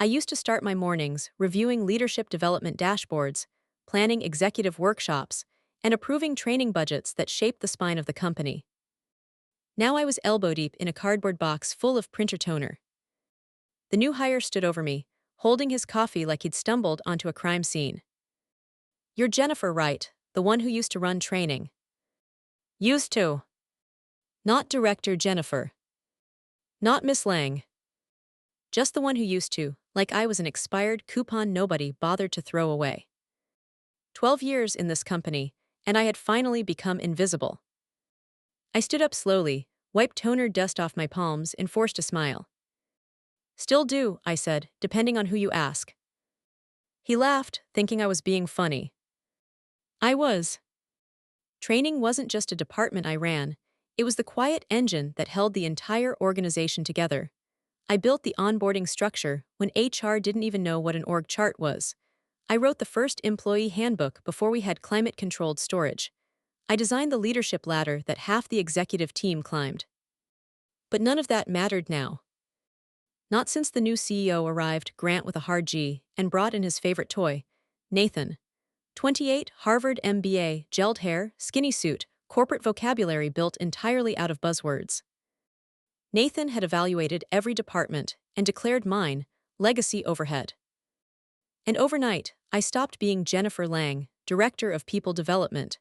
I used to start my mornings reviewing leadership development dashboards, planning executive workshops, and approving training budgets that shaped the spine of the company. Now I was elbow deep in a cardboard box full of printer toner. The new hire stood over me, holding his coffee like he'd stumbled onto a crime scene. "You're Jennifer, right? The one who used to run training." "Used to." "Not Director Jennifer." "Not Miss Lang." "Just the one who used to, like I was an expired coupon nobody bothered to throw away." 12 years in this company, and I had finally become invisible. I stood up slowly, wiped toner dust off my palms, and forced a smile. "Still do," I said, "depending on who you ask." He laughed, thinking I was being funny. I was. Training wasn't just a department I ran, it was the quiet engine that held the entire organization together. I built the onboarding structure when HR didn't even know what an org chart was. I wrote the first employee handbook before we had climate-controlled storage. I designed the leadership ladder that half the executive team climbed. But none of that mattered now. Not since the new CEO arrived, Grant with a hard G, and brought in his favorite toy, Nathan. 28, Harvard MBA, gelled hair, skinny suit, corporate vocabulary built entirely out of buzzwords. Nathan had evaluated every department and declared mine legacy overhead. And overnight, I stopped being Jennifer Lang, Director of People Development.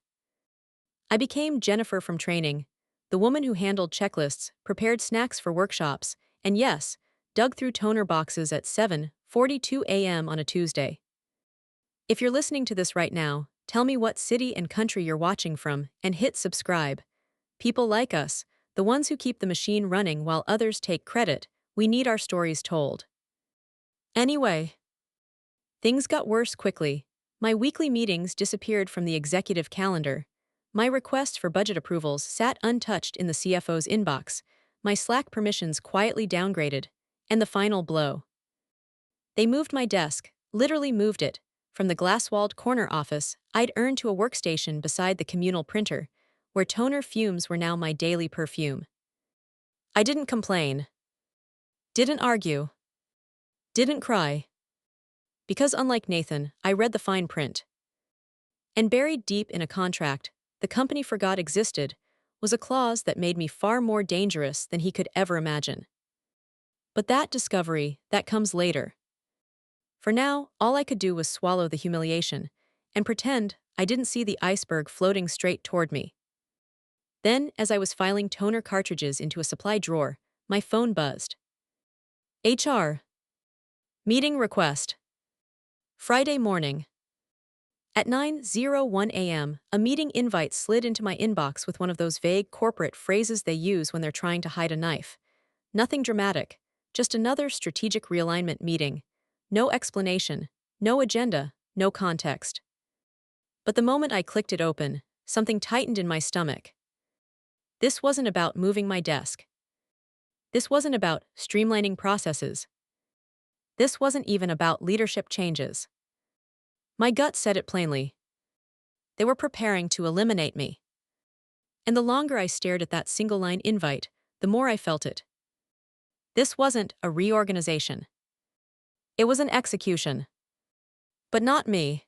I became Jennifer from training, the woman who handled checklists, prepared snacks for workshops, and yes, dug through toner boxes at 7:42 a.m. on a Tuesday. If you're listening to this right now, tell me what city and country you're watching from and hit subscribe. People like us, the ones who keep the machine running while others take credit, we need our stories told. Anyway, things got worse quickly. My weekly meetings disappeared from the executive calendar. My requests for budget approvals sat untouched in the CFO's inbox. My Slack permissions quietly downgraded. And the final blow. They moved my desk, literally moved it, from the glass-walled corner office I'd earned to a workstation beside the communal printer, where toner fumes were now my daily perfume. I didn't complain. Didn't argue. Didn't cry. Because unlike Nathan, I read the fine print. And buried deep in a contract the company forgot existed was a clause that made me far more dangerous than he could ever imagine. But that discovery, that comes later. For now, all I could do was swallow the humiliation and pretend I didn't see the iceberg floating straight toward me. Then, as I was filing toner cartridges into a supply drawer, my phone buzzed. HR. Meeting request. Friday morning. At 9:01 a.m., a meeting invite slid into my inbox with one of those vague corporate phrases they use when they're trying to hide a knife. Nothing dramatic, just another strategic realignment meeting. No explanation, no agenda, no context. But the moment I clicked it open, something tightened in my stomach. This wasn't about moving my desk. This wasn't about streamlining processes. This wasn't even about leadership changes. My gut said it plainly. They were preparing to eliminate me. And the longer I stared at that single-line invite, the more I felt it. This wasn't a reorganization. It was an execution. But not me.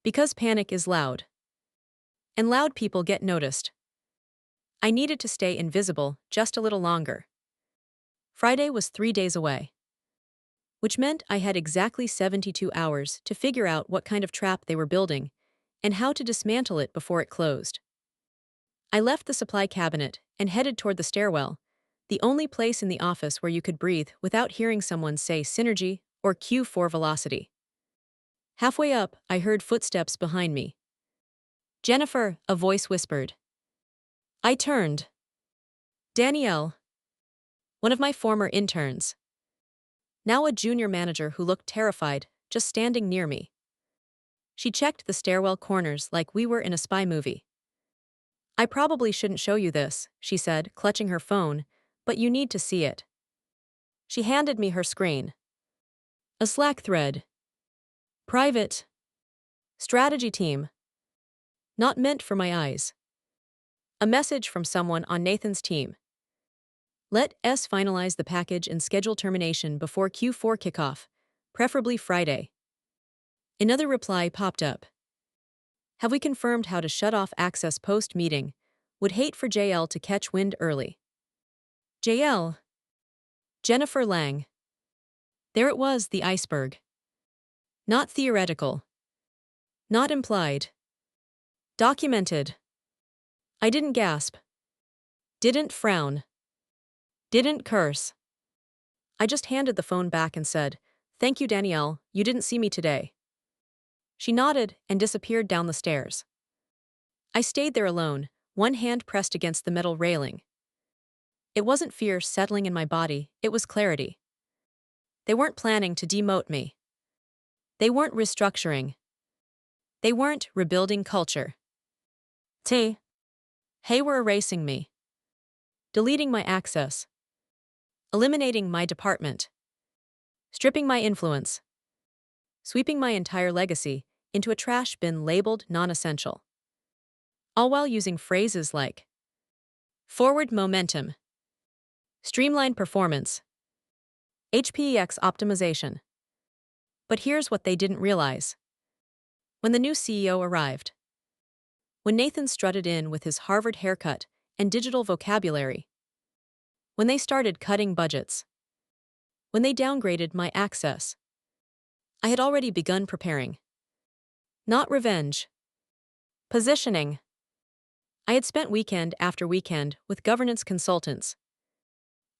Because panic is loud. And loud people get noticed. I needed to stay invisible just a little longer. Friday was 3 days away. Which meant I had exactly 72 hours to figure out what kind of trap they were building and how to dismantle it before it closed. I left the supply cabinet and headed toward the stairwell, the only place in the office where you could breathe without hearing someone say synergy or Q4 velocity. Halfway up, I heard footsteps behind me. "Jennifer," a voice whispered. I turned. Danielle. One of my former interns. Now a junior manager who looked terrified, just standing near me. She checked the stairwell corners like we were in a spy movie. "I probably shouldn't show you this," she said, clutching her phone, "but you need to see it." She handed me her screen. A Slack thread. Private. Strategy team. Not meant for my eyes. A message from someone on Nathan's team. "Let us finalize the package and schedule termination before Q4 kickoff. preferably Friday. Another reply popped up. Have we confirmed how to shut off access post-meeting? Would hate for JL to catch wind early. JL. Jennifer Lang. There it was, the iceberg. Not theoretical. Not implied. Documented. I didn't gasp. Didn't frown. Didn't curse. I just handed the phone back and said, "Thank you, Danielle, you didn't see me today." She nodded and disappeared down the stairs. I stayed there alone, one hand pressed against the metal railing. It wasn't fear settling in my body, it was clarity. They weren't planning to demote me. They weren't restructuring. They weren't rebuilding culture. Hey were erasing me. Deleting my access. Eliminating my department. Stripping my influence. Sweeping my entire legacy into a trash bin labeled non-essential. All while using phrases like forward momentum, streamlined performance, HPEX optimization. But here's what they didn't realize. When the new CEO arrived, when Nathan strutted in with his Harvard haircut and digital vocabulary, when they started cutting budgets, when they downgraded my access, I had already begun preparing. Not revenge. Positioning. I had spent weekend after weekend with governance consultants.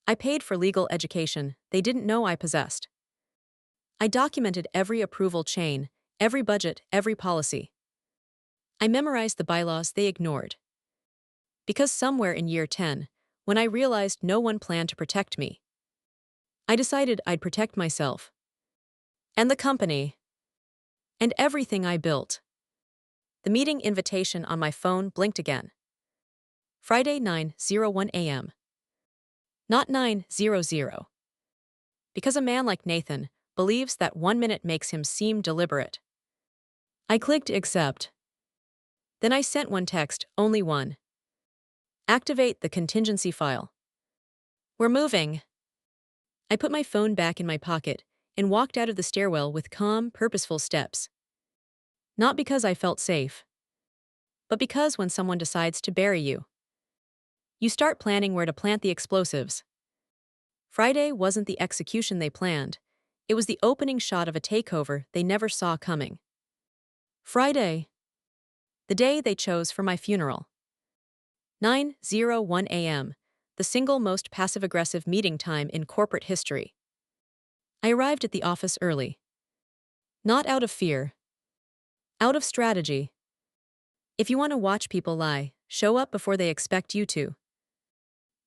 I paid for legal education they didn't know I possessed. I documented every approval chain, every budget, every policy. I memorized the bylaws they ignored. Because somewhere in year 10, when I realized no one planned to protect me, I decided I'd protect myself. And the company. And everything I built. The meeting invitation on my phone blinked again. Friday 9:01 a.m. Not 9:00. Because a man like Nathan believes that 1 minute makes him seem deliberate. I clicked accept. Then I sent one text, only one. Activate the contingency file. We're moving. I put my phone back in my pocket and walked out of the stairwell with calm, purposeful steps. Not because I felt safe, but because when someone decides to bury you, you start planning where to plant the explosives. Friday wasn't the execution they planned. It was the opening shot of a takeover they never saw coming. Friday. The day they chose for my funeral. 9:01 a.m., the single most passive-aggressive meeting time in corporate history. I arrived at the office early. Not out of fear. Out of strategy. If you want to watch people lie, show up before they expect you to.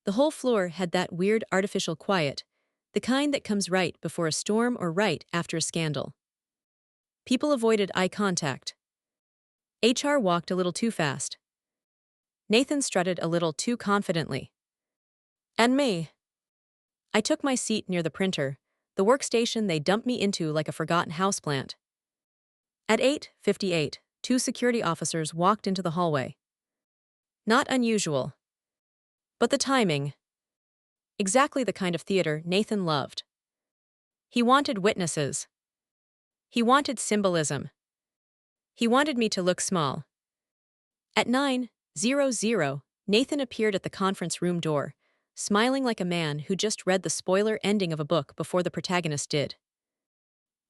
The whole floor had that weird artificial quiet, the kind that comes right before a storm or right after a scandal. People avoided eye contact. HR walked a little too fast. Nathan strutted a little too confidently. And me. I took my seat near the printer, the workstation they dumped me into like a forgotten houseplant. At 8:58, two security officers walked into the hallway. Not unusual. But the timing. Exactly the kind of theater Nathan loved. He wanted witnesses. He wanted symbolism. He wanted me to look small. At 9:00, Nathan appeared at the conference room door, smiling like a man who just read the spoiler ending of a book before the protagonist did.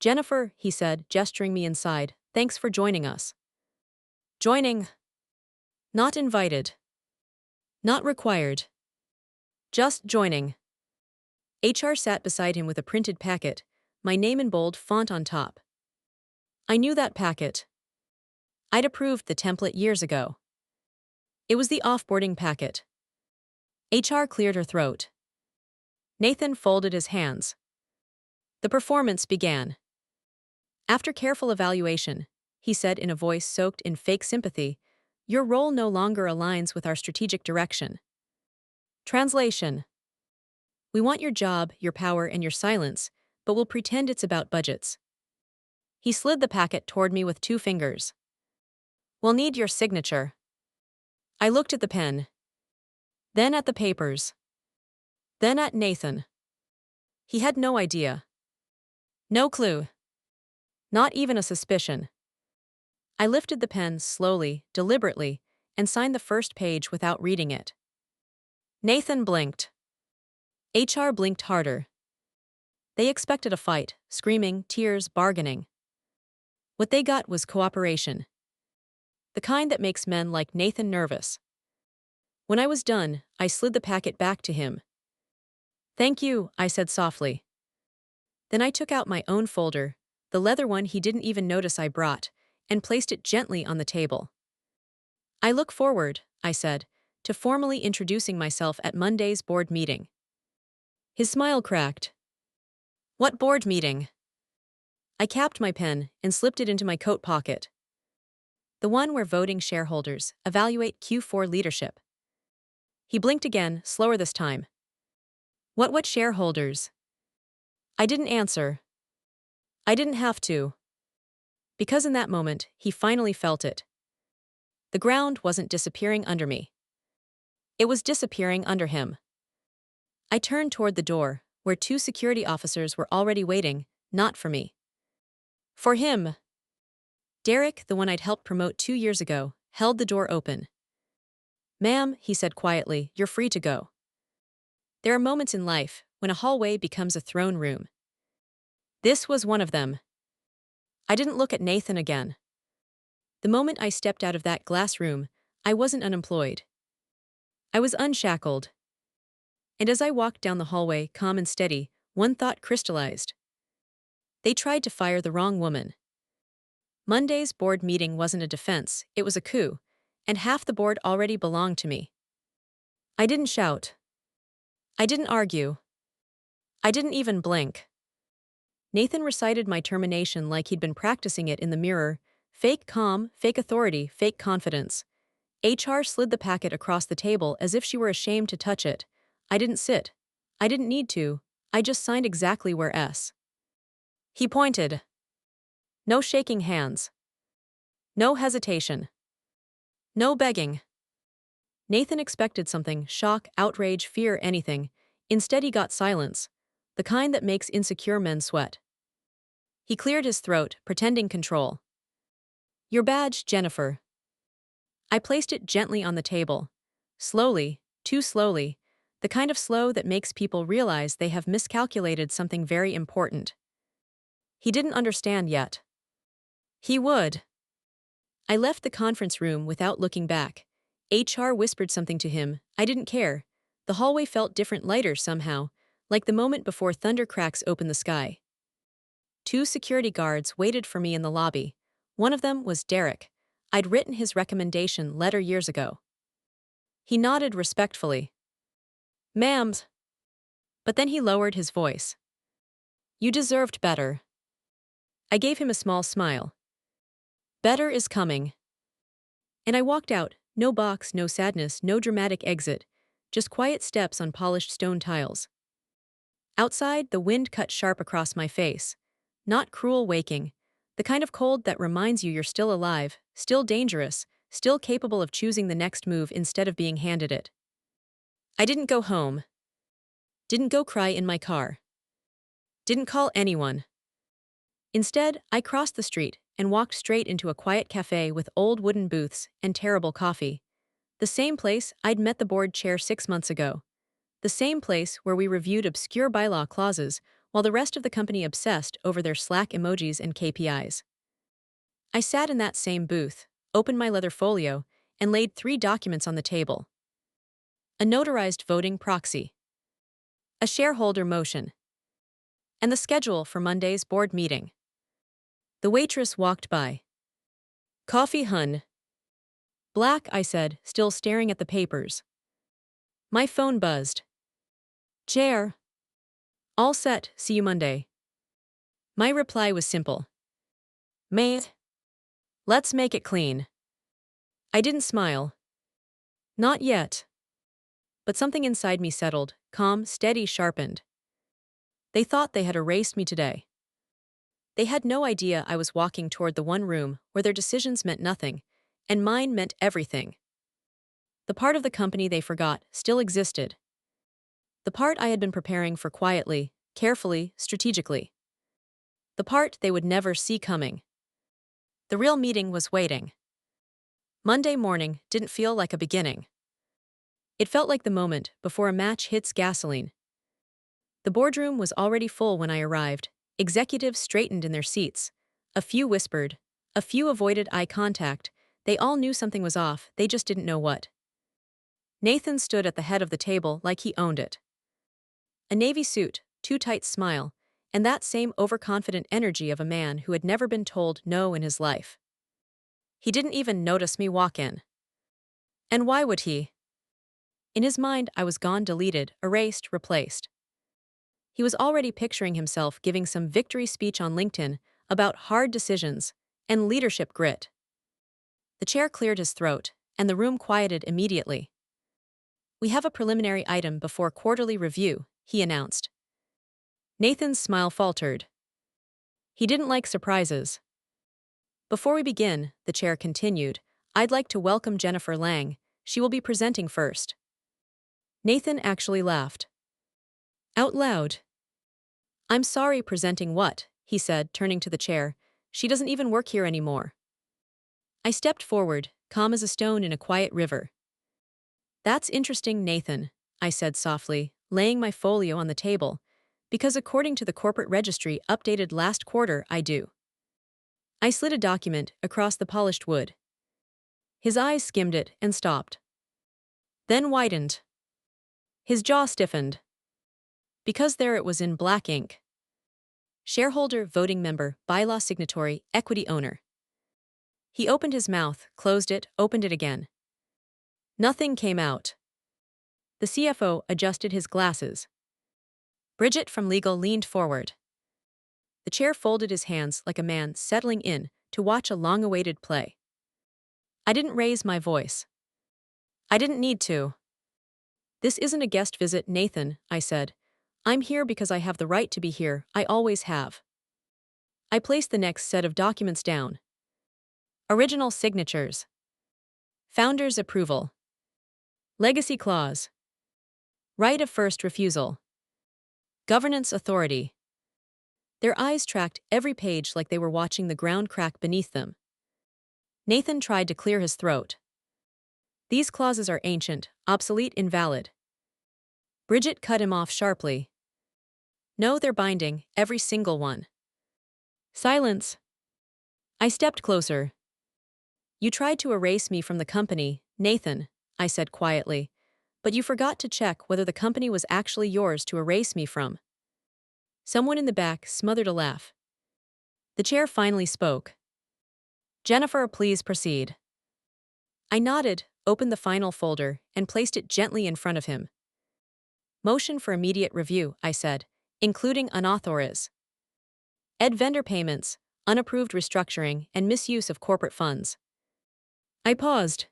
"Jennifer," he said, gesturing me inside, "thanks for joining us." Joining. Not invited. Not required. Just joining. HR sat beside him with a printed packet, my name in bold font on top. I knew that packet. I'd approved the template years ago. It was the offboarding packet. HR cleared her throat. Nathan folded his hands. The performance began. After careful evaluation, he said in a voice soaked in fake sympathy, "Your role no longer aligns with our strategic direction." Translation. We want your job, your power, and your silence, but we'll pretend it's about budgets. He slid the packet toward me with 2 fingers. We'll need your signature. I looked at the pen. Then at the papers. Then at Nathan. He had no idea. No clue. Not even a suspicion. I lifted the pen slowly, deliberately, and signed the first page without reading it. Nathan blinked. HR blinked harder. They expected a fight, screaming, tears, bargaining. What they got was cooperation. The kind that makes men like Nathan nervous. When I was done, I slid the packet back to him. "Thank you," I said softly. Then I took out my own folder, the leather one he didn't even notice I brought, and placed it gently on the table. "I look forward," I said, "to formally introducing myself at Monday's board meeting." His smile cracked. "What board meeting?" I capped my pen and slipped it into my coat pocket. "The one where voting shareholders evaluate Q4 leadership." He blinked again, slower this time. What shareholders?" I didn't answer. I didn't have to. Because in that moment, he finally felt it. The ground wasn't disappearing under me. It was disappearing under him. I turned toward the door, where two security officers were already waiting, not for me. For him. Derek, the one I'd helped promote 2 years ago, held the door open. "Ma'am," he said quietly, "you're free to go." There are moments in life when a hallway becomes a throne room. This was one of them. I didn't look at Nathan again. The moment I stepped out of that glass room, I wasn't unemployed. I was unshackled. And as I walked down the hallway, calm and steady, one thought crystallized. They tried to fire the wrong woman. Monday's board meeting wasn't a defense, it was a coup, and half the board already belonged to me. I didn't shout. I didn't argue. I didn't even blink. Nathan recited my termination like he'd been practicing it in the mirror. Fake calm, fake authority, fake confidence. HR slid the packet across the table as if she were ashamed to touch it. I didn't sit. I didn't need to. I just signed exactly where S. He pointed. No shaking hands. No hesitation. No begging. Nathan expected something, shock, outrage, fear, anything. Instead he got silence, the kind that makes insecure men sweat. He cleared his throat, pretending control. "Your badge, Jennifer." I placed it gently on the table. Slowly, too slowly, the kind of slow that makes people realize they have miscalculated something very important. He didn't understand yet. He would. I left the conference room without looking back. HR whispered something to him. I didn't care. The hallway felt different, lighter somehow, like the moment before thunder cracks open the sky. Two security guards waited for me in the lobby. One of them was Derek. I'd written his recommendation letter years ago. He nodded respectfully. "Ma'am." But then he lowered his voice. "You deserved better." I gave him a small smile. "Better is coming." And I walked out, no box, no sadness, no dramatic exit, just quiet steps on polished stone tiles. Outside, the wind cut sharp across my face. Not cruel waking, the kind of cold that reminds you you're still alive, still dangerous, still capable of choosing the next move instead of being handed it. I didn't go home. Didn't go cry in my car. Didn't call anyone. Instead, I crossed the street and walked straight into a quiet cafe with old wooden booths and terrible coffee. The same place I'd met the board chair 6 months ago. The same place where we reviewed obscure bylaw clauses while the rest of the company obsessed over their Slack emojis and KPIs. I sat in that same booth, opened my leather folio, and laid 3 documents on the table. A notarized voting proxy. A shareholder motion. And the schedule for Monday's board meeting. The waitress walked by. "Coffee, hun." "Black," I said, still staring at the papers. My phone buzzed. "Chair." "All set, see you Monday." My reply was simple. "Mate. Let's make it clean." I didn't smile. Not yet. But something inside me settled, calm, steady, sharpened. They thought they had erased me today. They had no idea I was walking toward the one room where their decisions meant nothing, and mine meant everything. The part of the company they forgot still existed. The part I had been preparing for quietly, carefully, strategically. the part they would never see coming. The real meeting was waiting. Monday morning didn't feel like a beginning. It felt like the moment before a match hits gasoline. The boardroom was already full when I arrived. Executives straightened in their seats. A few whispered. A few avoided eye contact. They all knew something was off, they just didn't know what. Nathan stood at the head of the table like he owned it. A navy suit, too tight smile, and that same overconfident energy of a man who had never been told no in his life. He didn't even notice me walk in. And why would he? In his mind, I was gone, deleted, erased, replaced. He was already picturing himself giving some victory speech on LinkedIn about hard decisions and leadership grit. The chair cleared his throat, and the room quieted immediately. "We have a preliminary item before quarterly review," he announced. Nathan's smile faltered. He didn't like surprises. "Before we begin," the chair continued, "I'd like to welcome Jennifer Lang. She will be presenting first." Nathan actually laughed. Out loud. "I'm sorry, presenting what?" he said, turning to the chair. "She doesn't even work here anymore." I stepped forward, calm as a stone in a quiet river. "That's interesting, Nathan," I said softly, laying my folio on the table, "because according to the corporate registry updated last quarter, I do." I slid a document across the polished wood. His eyes skimmed it and stopped. Then widened. His jaw stiffened. Because there it was in black ink. Shareholder, voting member, bylaw signatory, equity owner. He opened his mouth, closed it, opened it again. Nothing came out. The CFO adjusted his glasses. Bridget from legal leaned forward. The chair folded his hands like a man settling in to watch a long-awaited play. I didn't raise my voice. I didn't need to. "This isn't a guest visit, Nathan," I said. "I'm here because I have the right to be here, I always have." I placed the next set of documents down. Original signatures. Founder's approval. Legacy clause. Right of first refusal. Governance authority. Their eyes tracked every page like they were watching the ground crack beneath them. Nathan tried to clear his throat. "These clauses are ancient, obsolete, invalid." Bridget cut him off sharply. "No, they're binding, every single one." Silence. I stepped closer. "You tried to erase me from the company, Nathan," I said quietly, "but you forgot to check whether the company was actually yours to erase me from." Someone in the back smothered a laugh. The chair finally spoke. "Jennifer, please proceed." I nodded, opened the final folder, and placed it gently in front of him. "Motion for immediate review," I said, "including unauthorized vendor payments, unapproved restructuring, and misuse of corporate funds." I paused.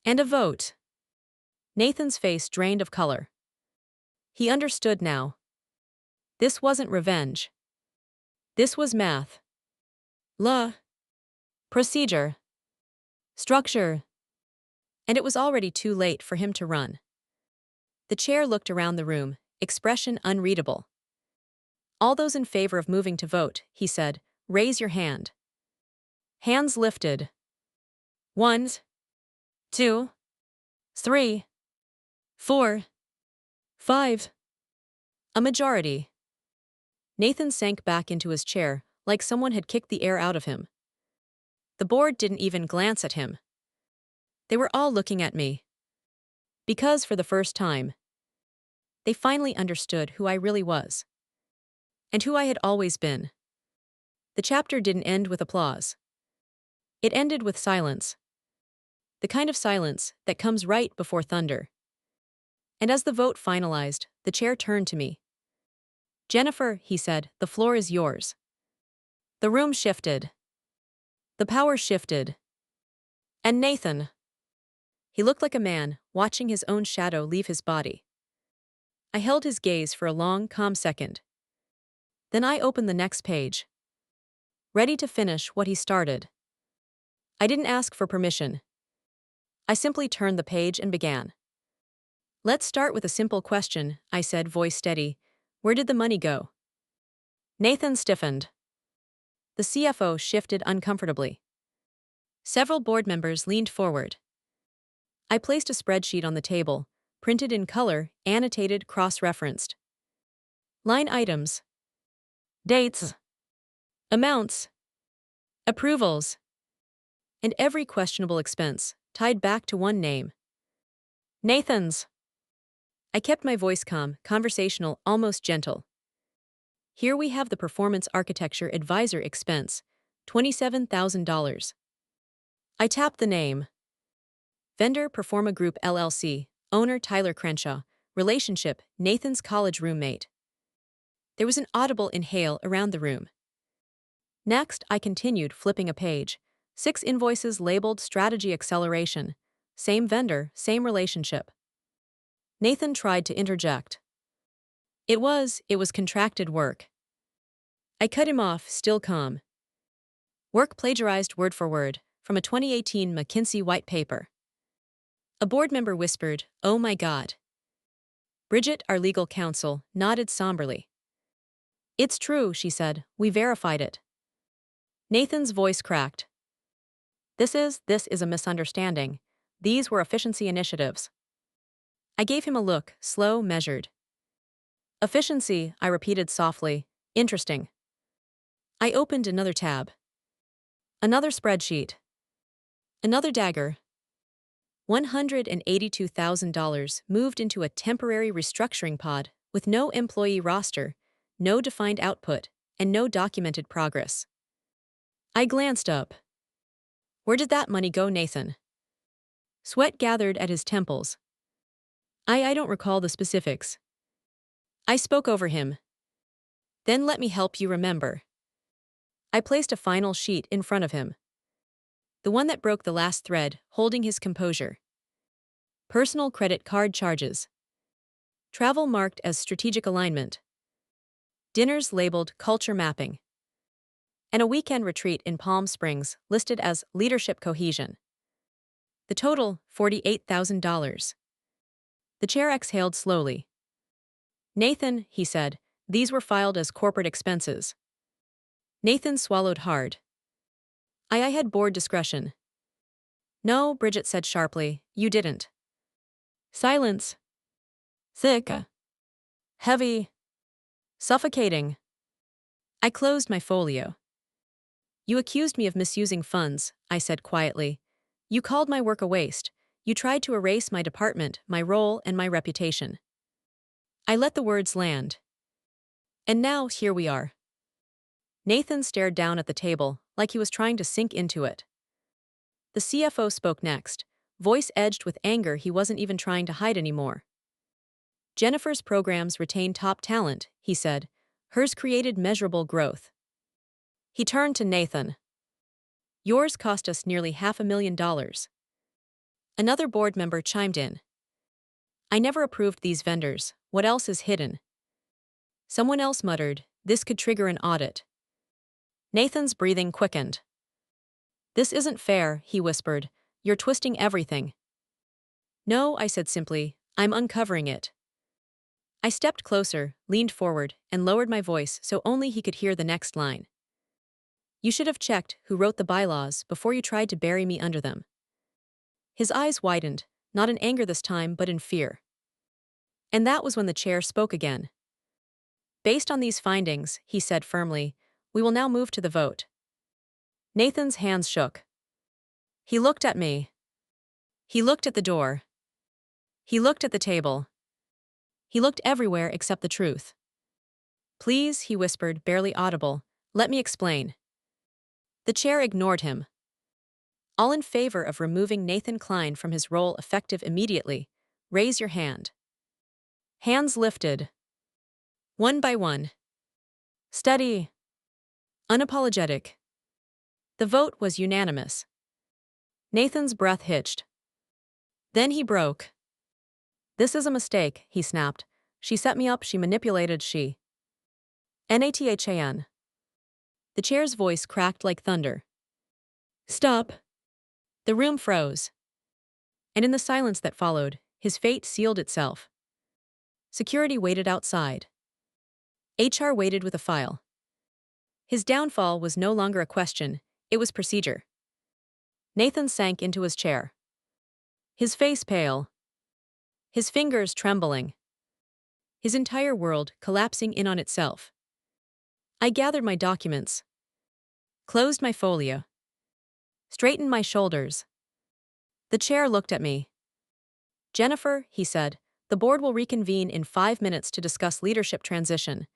"And a vote." Nathan's face drained of color. He understood now. This wasn't revenge. This was math. Law. Procedure. Structure. And it was already too late for him to run. The chair looked around the room, expression unreadable. "All those in favor of moving to vote," he said, "raise your hand." Hands lifted. 1, 2, 3, 4, 5. A majority. Nathan sank back into his chair, like someone had kicked the air out of him. The board didn't even glance at him. They were all looking at me. Because, for the first time, they finally understood who I really was. And who I had always been. The chapter didn't end with applause. It ended with silence. The kind of silence that comes right before thunder. And as the vote finalized, the chair turned to me. "Jennifer," he said, "the floor is yours." The room shifted. The power shifted. And Nathan. He looked like a man watching his own shadow leave his body. I held his gaze for a long, calm second. Then I opened the next page. Ready to finish what he started. I didn't ask for permission. I simply turned the page and began. "Let's start with a simple question," I said, voice steady. "Where did the money go?" Nathan stiffened. The CFO shifted uncomfortably. Several board members leaned forward. I placed a spreadsheet on the table, printed in color, annotated, cross-referenced. Line items. Dates. Amounts. Approvals. And every questionable expense, tied back to one name. Nathan's. I kept my voice calm, conversational, almost gentle. Here we have the Performance Architecture Advisor expense, $27,000. I tapped the name. Vendor Performa Group LLC, owner Tyler Crenshaw, relationship Nathan's college roommate. There was an audible inhale around the room. Next, I continued flipping a page. 6 invoices labeled Strategy Acceleration. Same vendor, same relationship. Nathan tried to interject. It was contracted work. I cut him off, still calm. Work plagiarized word for word from a 2018 McKinsey white paper. A board member whispered, "Oh my God." Bridget, our legal counsel, nodded somberly. "It's true," she said. "We verified it." Nathan's voice cracked. This is a misunderstanding. These were efficiency initiatives." I gave him a look, slow, measured. "Efficiency," I repeated softly. "Interesting." I opened another tab. Another spreadsheet. Another dagger. $182,000 moved into a temporary restructuring pod with no employee roster, no defined output, and no documented progress. I glanced up. "Where did that money go, Nathan?" Sweat gathered at his temples. I don't recall the specifics." I spoke over him. "Then let me help you remember." I placed a final sheet in front of him. The one that broke the last thread, holding his composure. Personal credit card charges. Travel marked as strategic alignment. Dinners labeled culture mapping. And a weekend retreat in Palm Springs listed as leadership cohesion. The total, $48,000. The chair exhaled slowly. "Nathan," he said, "these were filed as corporate expenses." Nathan swallowed hard. I had board discretion." "No," Bridget said sharply, "you didn't." Silence. Thick. Heavy. Suffocating. I closed my folio. "You accused me of misusing funds," I said quietly. "You called my work a waste. You tried to erase my department, my role, and my reputation." I let the words land. And now, here we are. Nathan stared down at the table, like he was trying to sink into it. The CFO spoke next, voice edged with anger he wasn't even trying to hide anymore. "Jennifer's programs retain top talent," he said. "Hers created measurable growth." He turned to Nathan. "Yours cost us nearly $500,000. Another board member chimed in. "I never approved these vendors. What else is hidden?" Someone else muttered, "This could trigger an audit." Nathan's breathing quickened. "This isn't fair," he whispered. "You're twisting everything." "No," I said simply. "I'm uncovering it." I stepped closer, leaned forward, and lowered my voice so only he could hear the next line. "You should have checked who wrote the bylaws before you tried to bury me under them." His eyes widened, not in anger this time but in fear. And that was when the chair spoke again. "Based on these findings," he said firmly, "we will now move to the vote." Nathan's hands shook. He looked at me. He looked at the door. He looked at the table. He looked everywhere except the truth. "Please," he whispered, barely audible, "let me explain." The chair ignored him. "All in favor of removing Nathan Klein from his role effective immediately, raise your hand." Hands lifted. One by one. Steady. Unapologetic. The vote was unanimous. Nathan's breath hitched. Then he broke. "This is a mistake," he snapped. "She set me up, she manipulated, she." Nathan. The chair's voice cracked like thunder. "Stop." The room froze. And in the silence that followed, his fate sealed itself. Security waited outside. HR waited with a file. His downfall was no longer a question, it was procedure. Nathan sank into his chair. His face pale. His fingers trembling. His entire world collapsing in on itself. I gathered my documents. Closed my folio. Straightened my shoulders. The chair looked at me. "Jennifer," he said, "the board will reconvene in 5 minutes to discuss leadership transition.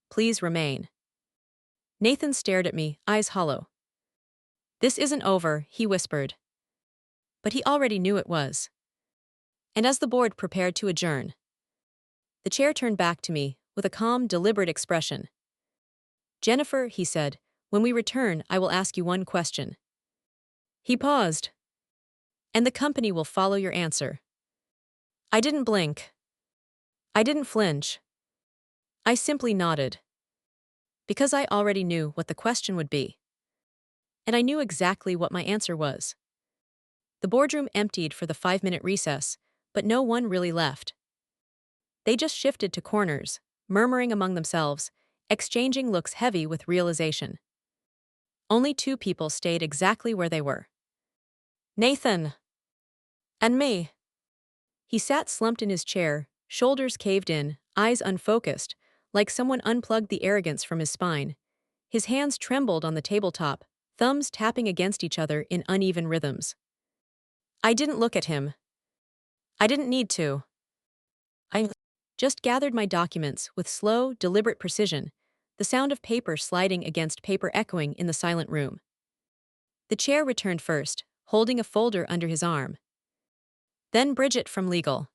Please remain." Nathan stared at me, eyes hollow. "This isn't over," he whispered. But he already knew it was. And as the board prepared to adjourn, the chair turned back to me with a calm, deliberate expression. "Jennifer," he said, "when we return, I will ask you one question." He paused. "And the company will follow your answer." I didn't blink. I didn't flinch. I simply nodded. Because I already knew what the question would be. And I knew exactly what my answer was. The boardroom emptied for the 5-minute recess, but no one really left. They just shifted to corners, murmuring among themselves, exchanging looks heavy with realization. Only 2 people stayed exactly where they were. Nathan. And me. He sat slumped in his chair, shoulders caved in, eyes unfocused, like someone unplugged the arrogance from his spine. His hands trembled on the tabletop, thumbs tapping against each other in uneven rhythms. I didn't look at him. I didn't need to. I just gathered my documents with slow, deliberate precision, the sound of paper sliding against paper echoing in the silent room. The chair returned first, holding a folder under his arm. Then Bridget from legal.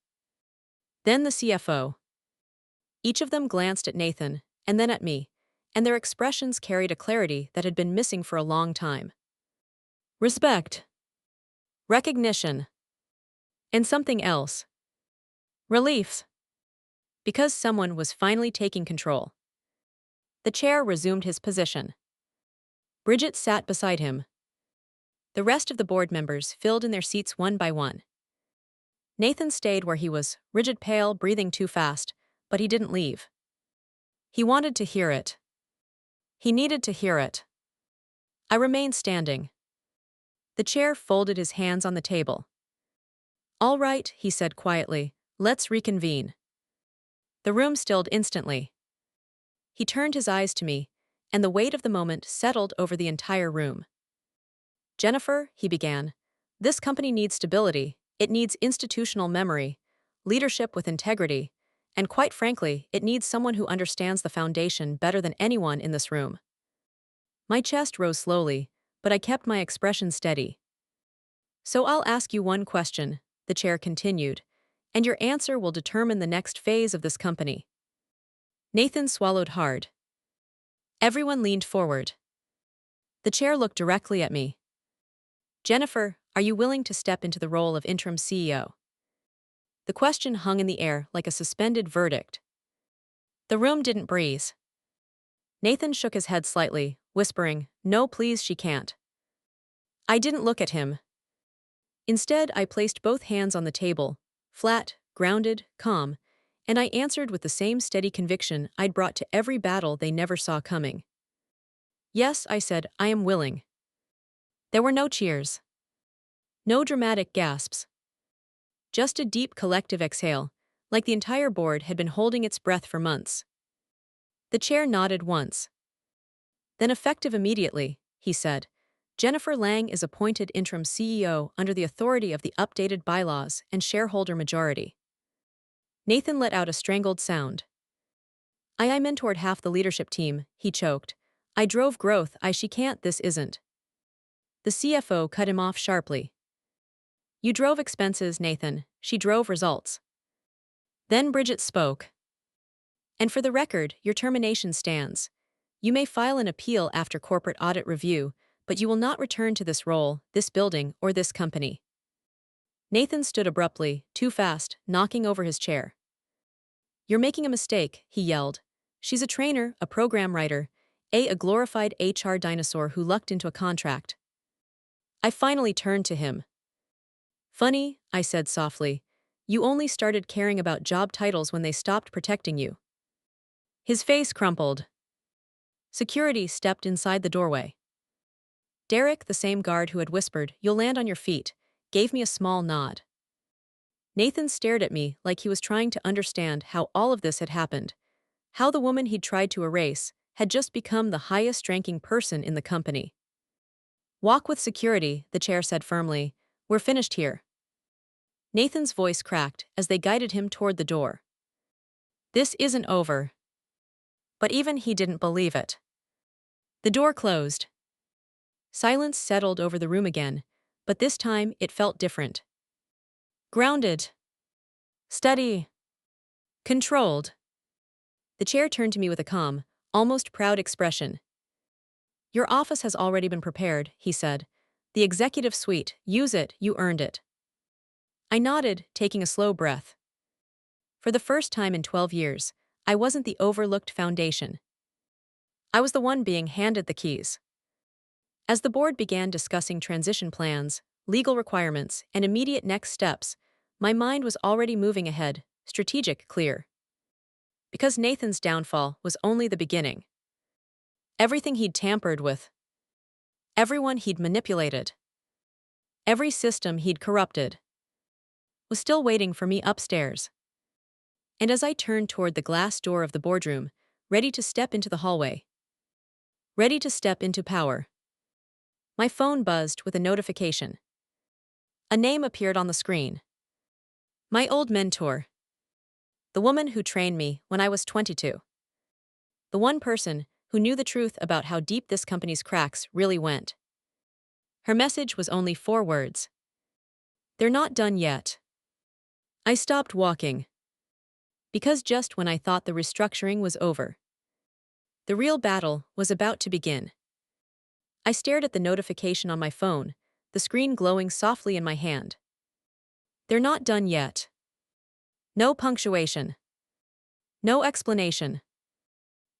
Then the CFO. Each of them glanced at Nathan, and then at me, and their expressions carried a clarity that had been missing for a long time. Respect. Recognition. And something else. Relief. Because someone was finally taking control. The chair resumed his position. Bridget sat beside him. The rest of the board members filled in their seats one by one. Nathan stayed where he was, rigid pale, breathing too fast, but he didn't leave. He wanted to hear it. He needed to hear it. I remained standing. The chair folded his hands on the table. "All right," he said quietly, "let's reconvene." The room stilled instantly. He turned his eyes to me, and the weight of the moment settled over the entire room. "Jennifer," he began, "this company needs stability, it needs institutional memory, leadership with integrity, and quite frankly, it needs someone who understands the foundation better than anyone in this room." My chest rose slowly, but I kept my expression steady. "So I'll ask you one question," the chair continued, "and your answer will determine the next phase of this company." Nathan swallowed hard. Everyone leaned forward. The chair looked directly at me. "Jennifer, are you willing to step into the role of interim CEO?" The question hung in the air like a suspended verdict. The room didn't breathe. Nathan shook his head slightly, whispering, "No, please, she can't." I didn't look at him. Instead, I placed both hands on the table, flat, grounded, calm, and I answered with the same steady conviction I'd brought to every battle they never saw coming. "Yes," I said, "I am willing." There were no cheers. No dramatic gasps. Just a deep collective exhale, like the entire board had been holding its breath for months. The chair nodded once. "Then effective immediately," he said, "Jennifer Lang is appointed interim CEO under the authority of the updated bylaws and shareholder majority." Nathan let out a strangled sound. I mentored half the leadership team," he choked. "I drove growth, she can't, this isn't." The CFO cut him off sharply. "You drove expenses, Nathan, she drove results." Then Bridget spoke. "And for the record, your termination stands. You may file an appeal after corporate audit review, but you will not return to this role, this building, or this company." Nathan stood abruptly, too fast, knocking over his chair. "You're making a mistake," he yelled. "She's a trainer, a program writer, a glorified HR dinosaur who lucked into a contract." I finally turned to him. "Funny," I said softly. "You only started caring about job titles when they stopped protecting you." His face crumpled. Security stepped inside the doorway. Derek, the same guard who had whispered, "You'll land on your feet," gave me a small nod. Nathan stared at me like he was trying to understand how all of this had happened, how the woman he'd tried to erase had just become the highest-ranking person in the company. "Walk with security," the chair said firmly. "We're finished here." Nathan's voice cracked as they guided him toward the door. "This isn't over." But even he didn't believe it. The door closed. Silence settled over the room again, but this time it felt different. Grounded. Steady. Controlled. The chair turned to me with a calm, almost proud expression. "Your office has already been prepared," he said. "The executive suite, use it, you earned it." I nodded, taking a slow breath. For the first time in 12 years, I wasn't the overlooked foundation. I was the one being handed the keys. As the board began discussing transition plans, legal requirements, and immediate next steps, my mind was already moving ahead, strategic, clear. Because Nathan's downfall was only the beginning. Everything he'd tampered with, everyone he'd manipulated, every system he'd corrupted, was still waiting for me upstairs. And as I turned toward the glass door of the boardroom, ready to step into the hallway, ready to step into power, my phone buzzed with a notification. A name appeared on the screen. My old mentor. The woman who trained me when I was 22. The one person who knew the truth about how deep this company's cracks really went. Her message was only 4 words. "They're not done yet." I stopped walking. Because just when I thought the restructuring was over, the real battle was about to begin. I stared at the notification on my phone, the screen glowing softly in my hand. "They're not done yet." No punctuation. No explanation.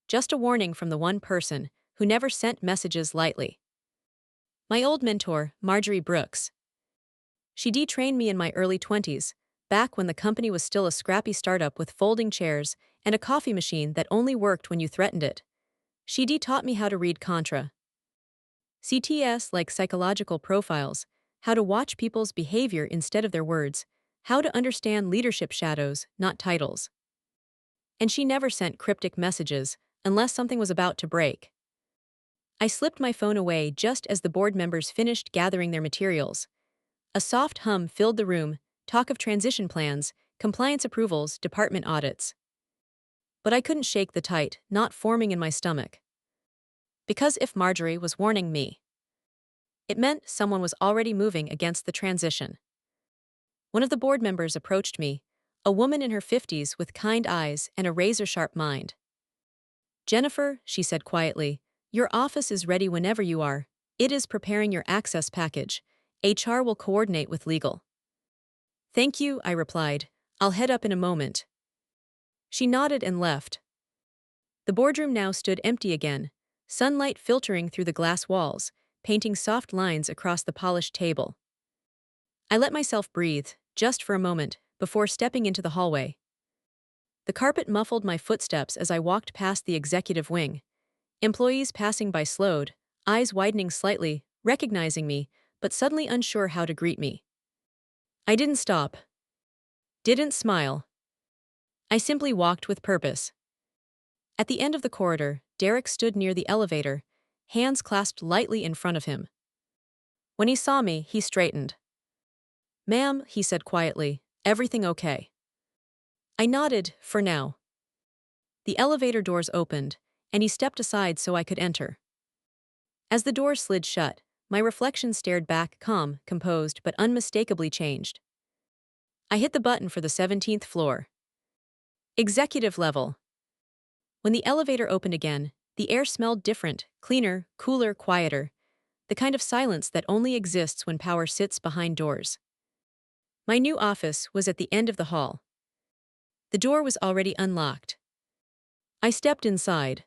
Just a warning from the one person who never sent messages lightly. My old mentor, Marjorie Brooks. She detrained me in my early 20s, back when the company was still a scrappy startup with folding chairs and a coffee machine that only worked when you threatened it. She taught me how to read Contra. CTS, like psychological profiles, how to watch people's behavior instead of their words, how to understand leadership shadows, not titles. And she never sent cryptic messages unless something was about to break. I slipped my phone away just as the board members finished gathering their materials. A soft hum filled the room, talk of transition plans, compliance approvals, department audits. But I couldn't shake the tight, knot forming in my stomach. Because if Marjorie was warning me, it meant someone was already moving against the transition. One of the board members approached me, a woman in her 50s with kind eyes and a razor-sharp mind. "Jennifer," she said quietly, "your office is ready whenever you are. It is preparing your access package. HR will coordinate with legal." "Thank you," I replied. "I'll head up in a moment." She nodded and left. The boardroom now stood empty again, sunlight filtering through the glass walls, painting soft lines across the polished table. I let myself breathe, just for a moment, before stepping into the hallway. The carpet muffled my footsteps as I walked past the executive wing. Employees passing by slowed, eyes widening slightly, recognizing me, but suddenly unsure how to greet me. I didn't stop. Didn't smile. I simply walked with purpose. At the end of the corridor, Derek stood near the elevator, hands clasped lightly in front of him. When he saw me, he straightened. "Ma'am," he said quietly, "everything okay?" I nodded, for now. The elevator doors opened, and he stepped aside so I could enter. As the door slid shut, my reflection stared back, calm, composed, but unmistakably changed. I hit the button for the 17th floor. Executive level. When the elevator opened again, the air smelled different, cleaner, cooler, quieter, the kind of silence that only exists when power sits behind doors. My new office was at the end of the hall. The door was already unlocked. I stepped inside.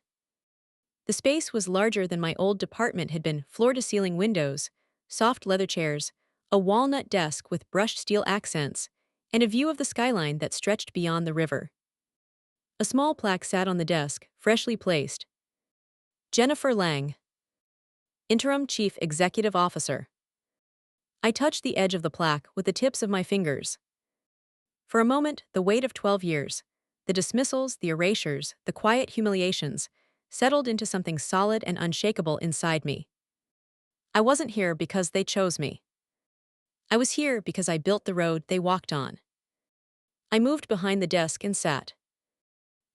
The space was larger than my old department had been, floor-to-ceiling windows, soft leather chairs, a walnut desk with brushed steel accents, and a view of the skyline that stretched beyond the river. A small plaque sat on the desk, freshly placed. Jennifer Lang, Interim Chief Executive Officer. I touched the edge of the plaque with the tips of my fingers. For a moment, the weight of 12 years, the dismissals, the erasures, the quiet humiliations, settled into something solid and unshakable inside me. I wasn't here because they chose me. I was here because I built the road they walked on. I moved behind the desk and sat.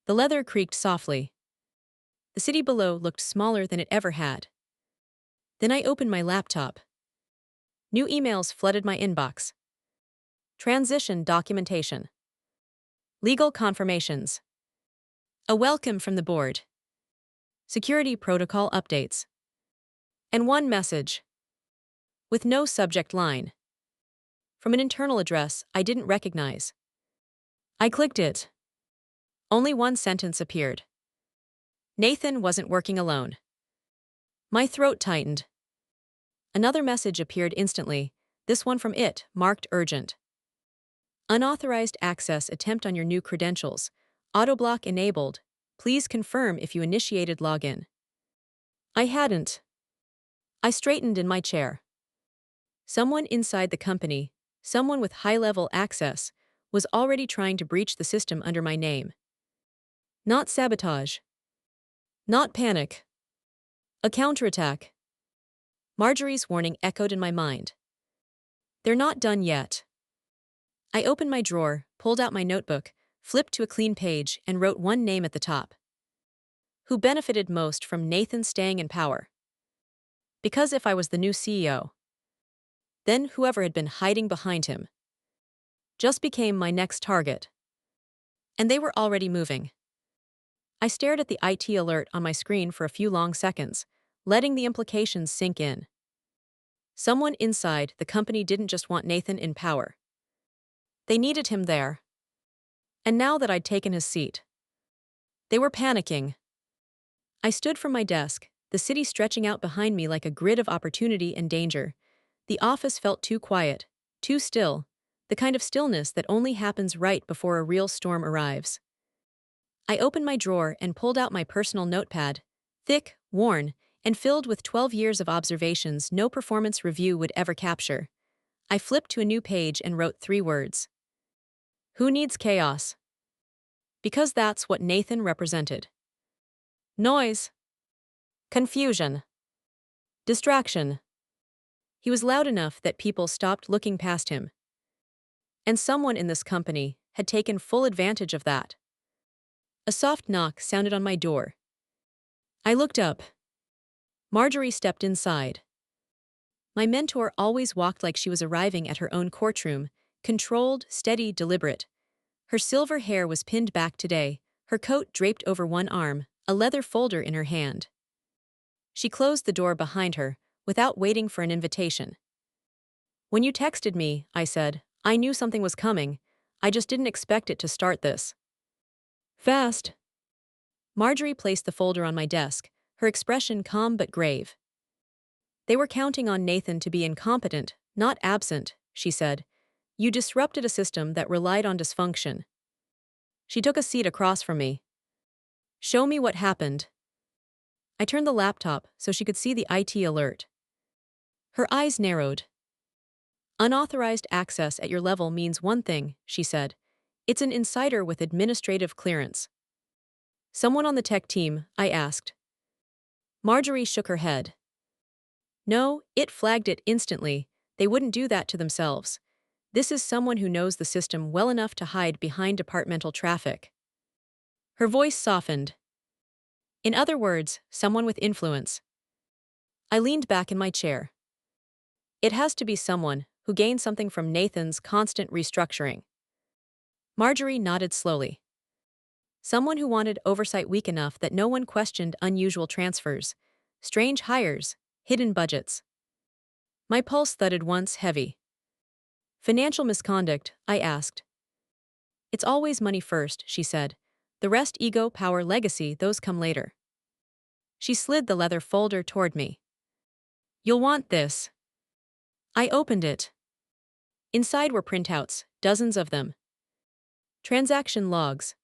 The leather creaked softly. The city below looked smaller than it ever had. Then I opened my laptop. New emails flooded my inbox. Transition documentation. Legal confirmations. A welcome from the board. Security protocol updates. And one message. With no subject line. From an internal address I didn't recognize. I clicked it. Only one sentence appeared. Nathan wasn't working alone. My throat tightened. Another message appeared instantly, this one from it, marked urgent. Unauthorized access attempt on your new credentials. Autoblock enabled. Please confirm if you initiated login. I hadn't. I straightened in my chair. Someone inside the company, someone with high-level access, was already trying to breach the system under my name. Not sabotage. Not panic. A counterattack. Marjorie's warning echoed in my mind. They're not done yet. I opened my drawer, pulled out my notebook, flipped to a clean page, and wrote one name at the top. Who benefited most from Nathan staying in power? Because if I was the new CEO, then whoever had been hiding behind him just became my next target. And they were already moving. I stared at the IT alert on my screen for a few long seconds, letting the implications sink in. Someone inside the company didn't just want Nathan in power. They needed him there. And now that I'd taken his seat, they were panicking. I stood from my desk, the city stretching out behind me like a grid of opportunity and danger. The office felt too quiet, too still, the kind of stillness that only happens right before a real storm arrives. I opened my drawer and pulled out my personal notepad, thick, worn, and filled with 12 years of observations no performance review would ever capture. I flipped to a new page and wrote 3 words. Who needs chaos? Because that's what Nathan represented. Noise. Confusion. Distraction. He was loud enough that people stopped looking past him. And someone in this company had taken full advantage of that. A soft knock sounded on my door. I looked up. Marjorie stepped inside. My mentor always walked like she was arriving at her own courtroom, controlled, steady, deliberate. Her silver hair was pinned back today, her coat draped over one arm, a leather folder in her hand. She closed the door behind her, without waiting for an invitation. When you texted me, I said, I knew something was coming. I just didn't expect it to start this fast. Marjorie placed the folder on my desk, her expression calm but grave. They were counting on Nathan to be incompetent, not absent, she said. You disrupted a system that relied on dysfunction. She took a seat across from me. Show me what happened. I turned the laptop so she could see the IT alert. Her eyes narrowed. Unauthorized access at your level means one thing, she said. It's an insider with administrative clearance. Someone on the tech team, I asked. Marjorie shook her head. No, it flagged it instantly. They wouldn't do that to themselves. This is someone who knows the system well enough to hide behind departmental traffic. Her voice softened. In other words, someone with influence. I leaned back in my chair. It has to be someone who gained something from Nathan's constant restructuring. Marjorie nodded slowly. Someone who wanted oversight weak enough that no one questioned unusual transfers, strange hires, hidden budgets. My pulse thudded once heavy. Financial misconduct, I asked. It's always money first, she said. The rest ego, power, legacy, those come later. She slid the leather folder toward me. You'll want this. I opened it. Inside were printouts, dozens of them. Transaction logs.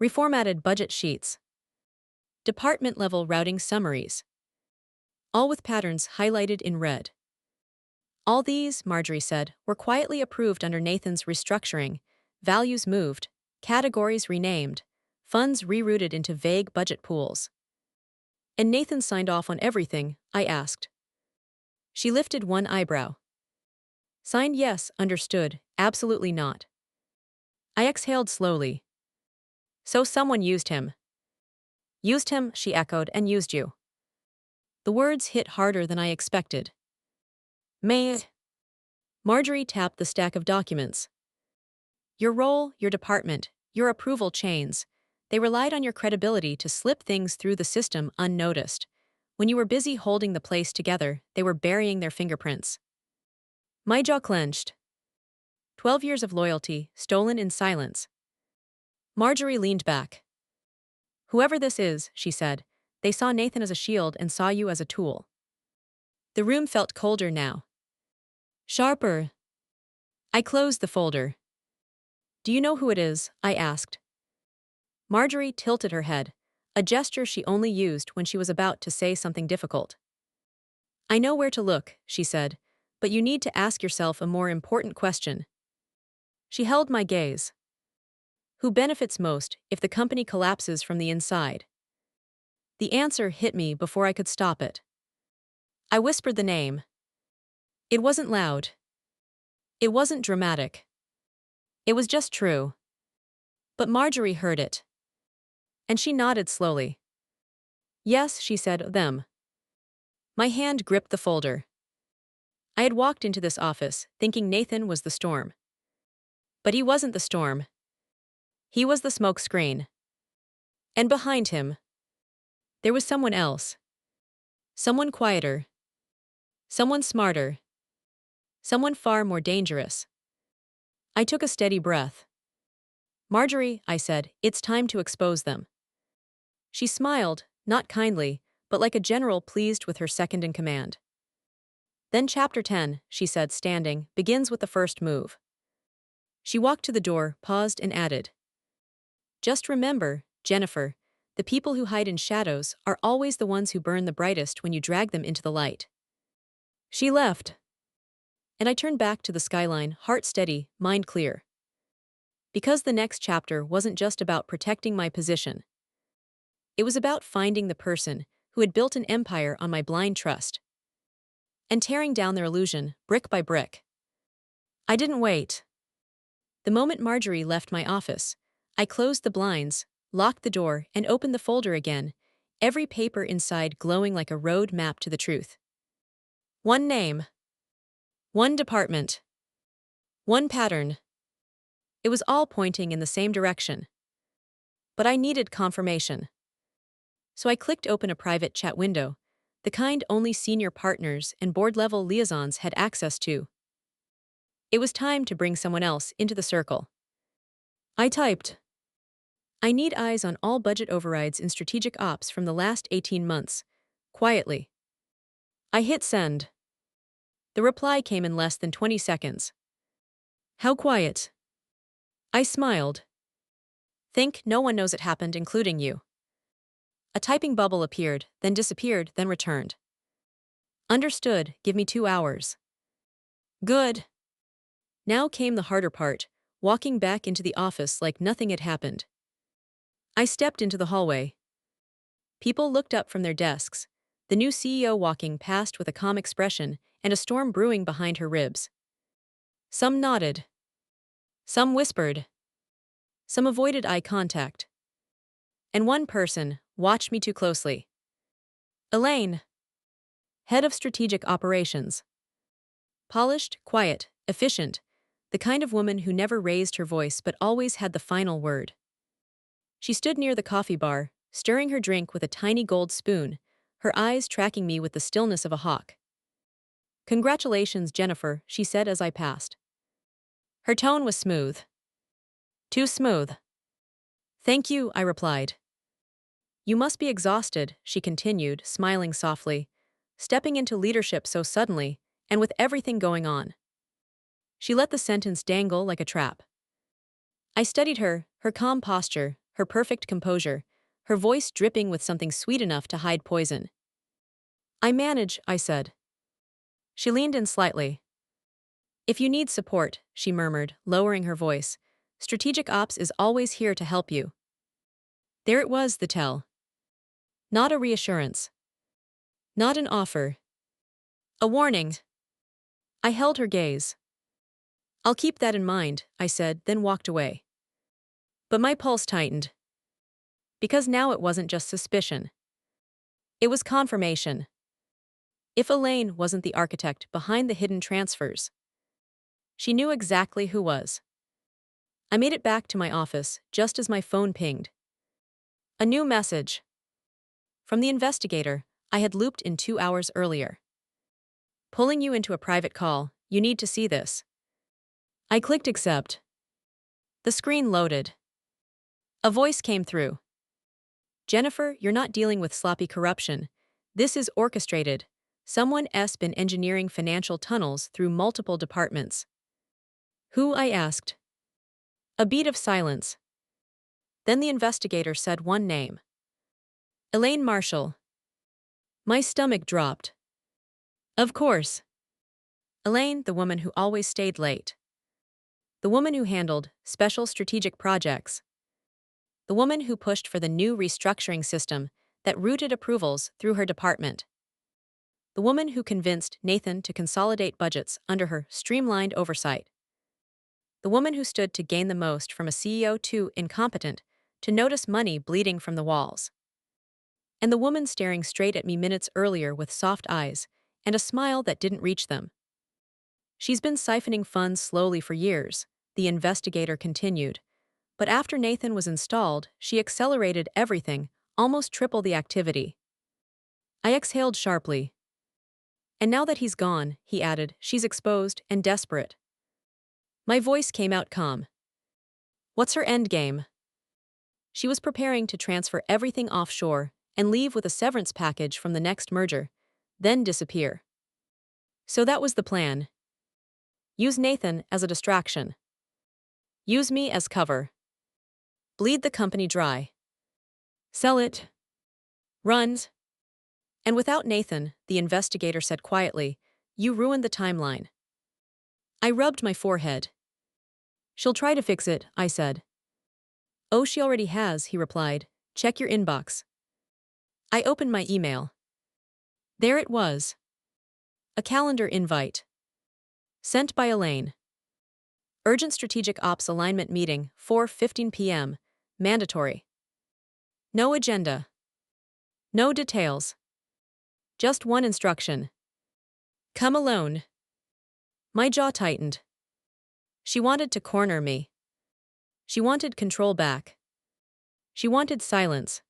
Reformatted budget sheets. Department-level routing summaries, all with patterns highlighted in red. All these, Marjorie said, were quietly approved under Nathan's restructuring, values moved, categories renamed, funds rerouted into vague budget pools. And Nathan signed off on everything, I asked. She lifted one eyebrow. Signed yes, understood, absolutely not. I exhaled slowly. So someone used him. Used him, she echoed, and used you. The words hit harder than I expected. May. Marjorie tapped the stack of documents. Your role, your department, your approval chains. They relied on your credibility to slip things through the system unnoticed. When you were busy holding the place together, they were burying their fingerprints. My jaw clenched. 12 years of loyalty, stolen in silence. Marjorie leaned back. Whoever this is, she said, they saw Nathan as a shield and saw you as a tool. The room felt colder now. Sharper. I closed the folder. Do you know who it is? I asked. Marjorie tilted her head, a gesture she only used when she was about to say something difficult. I know where to look, she said, but you need to ask yourself a more important question. She held my gaze. Who benefits most if the company collapses from the inside? The answer hit me before I could stop it. I whispered the name. It wasn't loud. It wasn't dramatic. It was just true. But Marjorie heard it. And she nodded slowly. Yes, she said, them. My hand gripped the folder. I had walked into this office thinking Nathan was the storm. But he wasn't the storm. He was the smoke screen. And behind him, there was someone else. Someone quieter. Someone smarter. Someone far more dangerous. I took a steady breath. Marjorie, I said, it's time to expose them. She smiled, not kindly, but like a general pleased with her second in command. Then Chapter 10, she said, standing, begins with the first move. She walked to the door, paused, and added, just remember, Jennifer, the people who hide in shadows are always the ones who burn the brightest when you drag them into the light. She left. And I turned back to the skyline, heart steady, mind clear. Because the next chapter wasn't just about protecting my position. It was about finding the person who had built an empire on my blind trust. And tearing down their illusion, brick by brick. I didn't wait. The moment Marjorie left my office, I closed the blinds, locked the door, and opened the folder again, every paper inside glowing like a road map to the truth. One name. One department. One pattern. It was all pointing in the same direction. But I needed confirmation. So I clicked open a private chat window, the kind only senior partners and board-level liaisons had access to. It was time to bring someone else into the circle. I typed. I need eyes on all budget overrides in strategic ops from the last 18 months, quietly. I hit send. The reply came in less than 20 seconds. How quiet? I smiled. Think no one knows it happened, including you. A typing bubble appeared, then disappeared, then returned. Understood, give me 2 hours. Good. Now came the harder part, walking back into the office like nothing had happened. I stepped into the hallway. People looked up from their desks, the new CEO walking past with a calm expression and a storm brewing behind her ribs. Some nodded. Some whispered. Some avoided eye contact. And one person watched me too closely. Elaine. Head of Strategic Operations. Polished, quiet, efficient, the kind of woman who never raised her voice but always had the final word. She stood near the coffee bar, stirring her drink with a tiny gold spoon, her eyes tracking me with the stillness of a hawk. Congratulations, Jennifer, she said as I passed. Her tone was smooth. Too smooth. Thank you, I replied. You must be exhausted, she continued, smiling softly, stepping into leadership so suddenly, and with everything going on. She let the sentence dangle like a trap. I studied her, her calm posture, her perfect composure, her voice dripping with something sweet enough to hide poison. I manage, I said. She leaned in slightly. If you need support, she murmured, lowering her voice, Strategic Ops is always here to help you. There it was, the tell. Not a reassurance. Not an offer. A warning. I held her gaze. I'll keep that in mind, I said, then walked away. But my pulse tightened. Because now it wasn't just suspicion. It was confirmation. If Elaine wasn't the architect behind the hidden transfers, she knew exactly who was. I made it back to my office just as my phone pinged. A new message. From the investigator I had looped in 2 hours earlier. Pulling you into a private call, you need to see this. I clicked accept. The screen loaded. A voice came through. Jennifer, you're not dealing with sloppy corruption. This is orchestrated. Someone's been engineering financial tunnels through multiple departments. Who? I asked. A beat of silence. Then the investigator said one name. Elaine Marshall. My stomach dropped. Of course. Elaine, the woman who always stayed late. The woman who handled special strategic projects. The woman who pushed for the new restructuring system that routed approvals through her department. The woman who convinced Nathan to consolidate budgets under her streamlined oversight. The woman who stood to gain the most from a CEO too incompetent to notice money bleeding from the walls. And the woman staring straight at me minutes earlier with soft eyes and a smile that didn't reach them. She's been siphoning funds slowly for years, the investigator continued. But after Nathan was installed, she accelerated everything, almost triple the activity. I exhaled sharply. And now that he's gone, he added, she's exposed and desperate. My voice came out calm. What's her endgame? She was preparing to transfer everything offshore and leave with a severance package from the next merger, then disappear. So that was the plan. Use Nathan as a distraction. Use me as cover. Bleed the company dry. Sell it. Runs. And without Nathan, the investigator said quietly, you ruined the timeline. I rubbed my forehead. She'll try to fix it, I said. Oh, she already has, he replied. Check your inbox. I opened my email. There it was. A calendar invite. Sent by Elaine. Urgent Strategic Ops Alignment Meeting, 4:15 p.m. Mandatory. No agenda. No details. Just one instruction. Come alone. My jaw tightened. She wanted to corner me. She wanted control back. She wanted silence.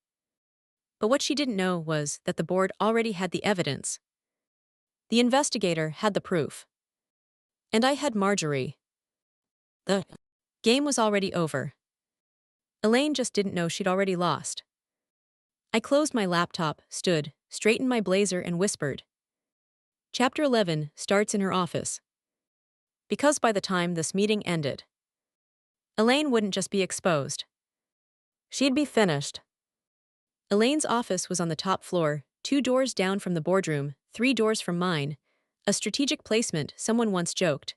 But what she didn't know was that the board already had the evidence. The investigator had the proof. And I had Marjorie. The game was already over. Elaine just didn't know she'd already lost. I closed my laptop, stood, straightened my blazer and whispered. Chapter 11 starts in her office. Because by the time this meeting ended, Elaine wouldn't just be exposed. She'd be finished. Elaine's office was on the top floor, 2 doors down from the boardroom, 3 doors from mine. A strategic placement, someone once joked.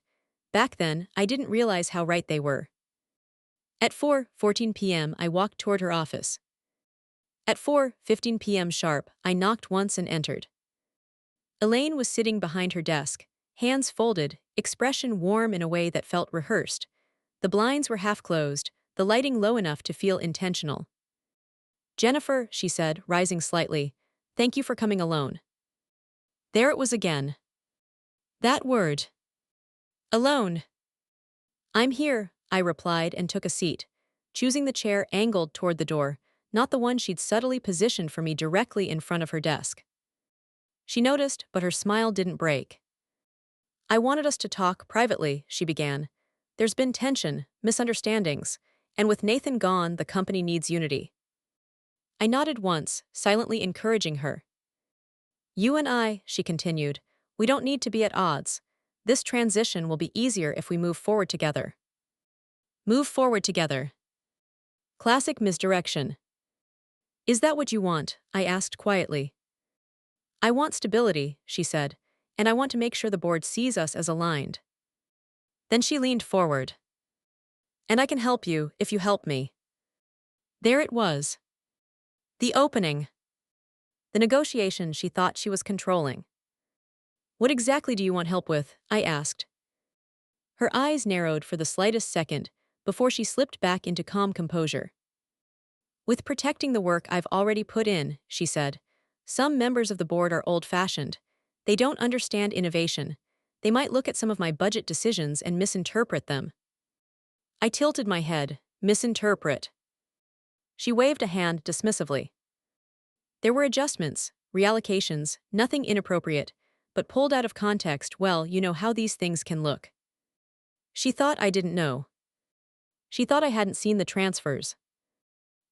Back then, I didn't realize how right they were. At 4:14 p.m., I walked toward her office. At 4:15 p.m. sharp, I knocked once and entered. Elaine was sitting behind her desk, hands folded, expression warm in a way that felt rehearsed. The blinds were half closed, the lighting low enough to feel intentional. Jennifer, she said, rising slightly, thank you for coming alone. There it was again. That word. Alone. I'm here, I replied and took a seat, choosing the chair angled toward the door, not the one she'd subtly positioned for me directly in front of her desk. She noticed, but her smile didn't break. I wanted us to talk privately, she began. There's been tension, misunderstandings, and with Nathan gone, the company needs unity. I nodded once, silently encouraging her. You and I, she continued, we don't need to be at odds. This transition will be easier if we move forward together. Move forward together. Classic misdirection. Is that what you want? I asked quietly. I want stability, she said, and I want to make sure the board sees us as aligned. Then she leaned forward. And I can help you if you help me. There it was. The opening. The negotiation she thought she was controlling. What exactly do you want help with? I asked. Her eyes narrowed for the slightest second before she slipped back into calm composure. With protecting the work I've already put in, she said. Some members of the board are old-fashioned. They don't understand innovation. They might look at some of my budget decisions and misinterpret them. I tilted my head. Misinterpret. She waved a hand dismissively. There were adjustments, reallocations, nothing inappropriate, but pulled out of context, well, you know how these things can look. She thought I didn't know. She thought I hadn't seen the transfers.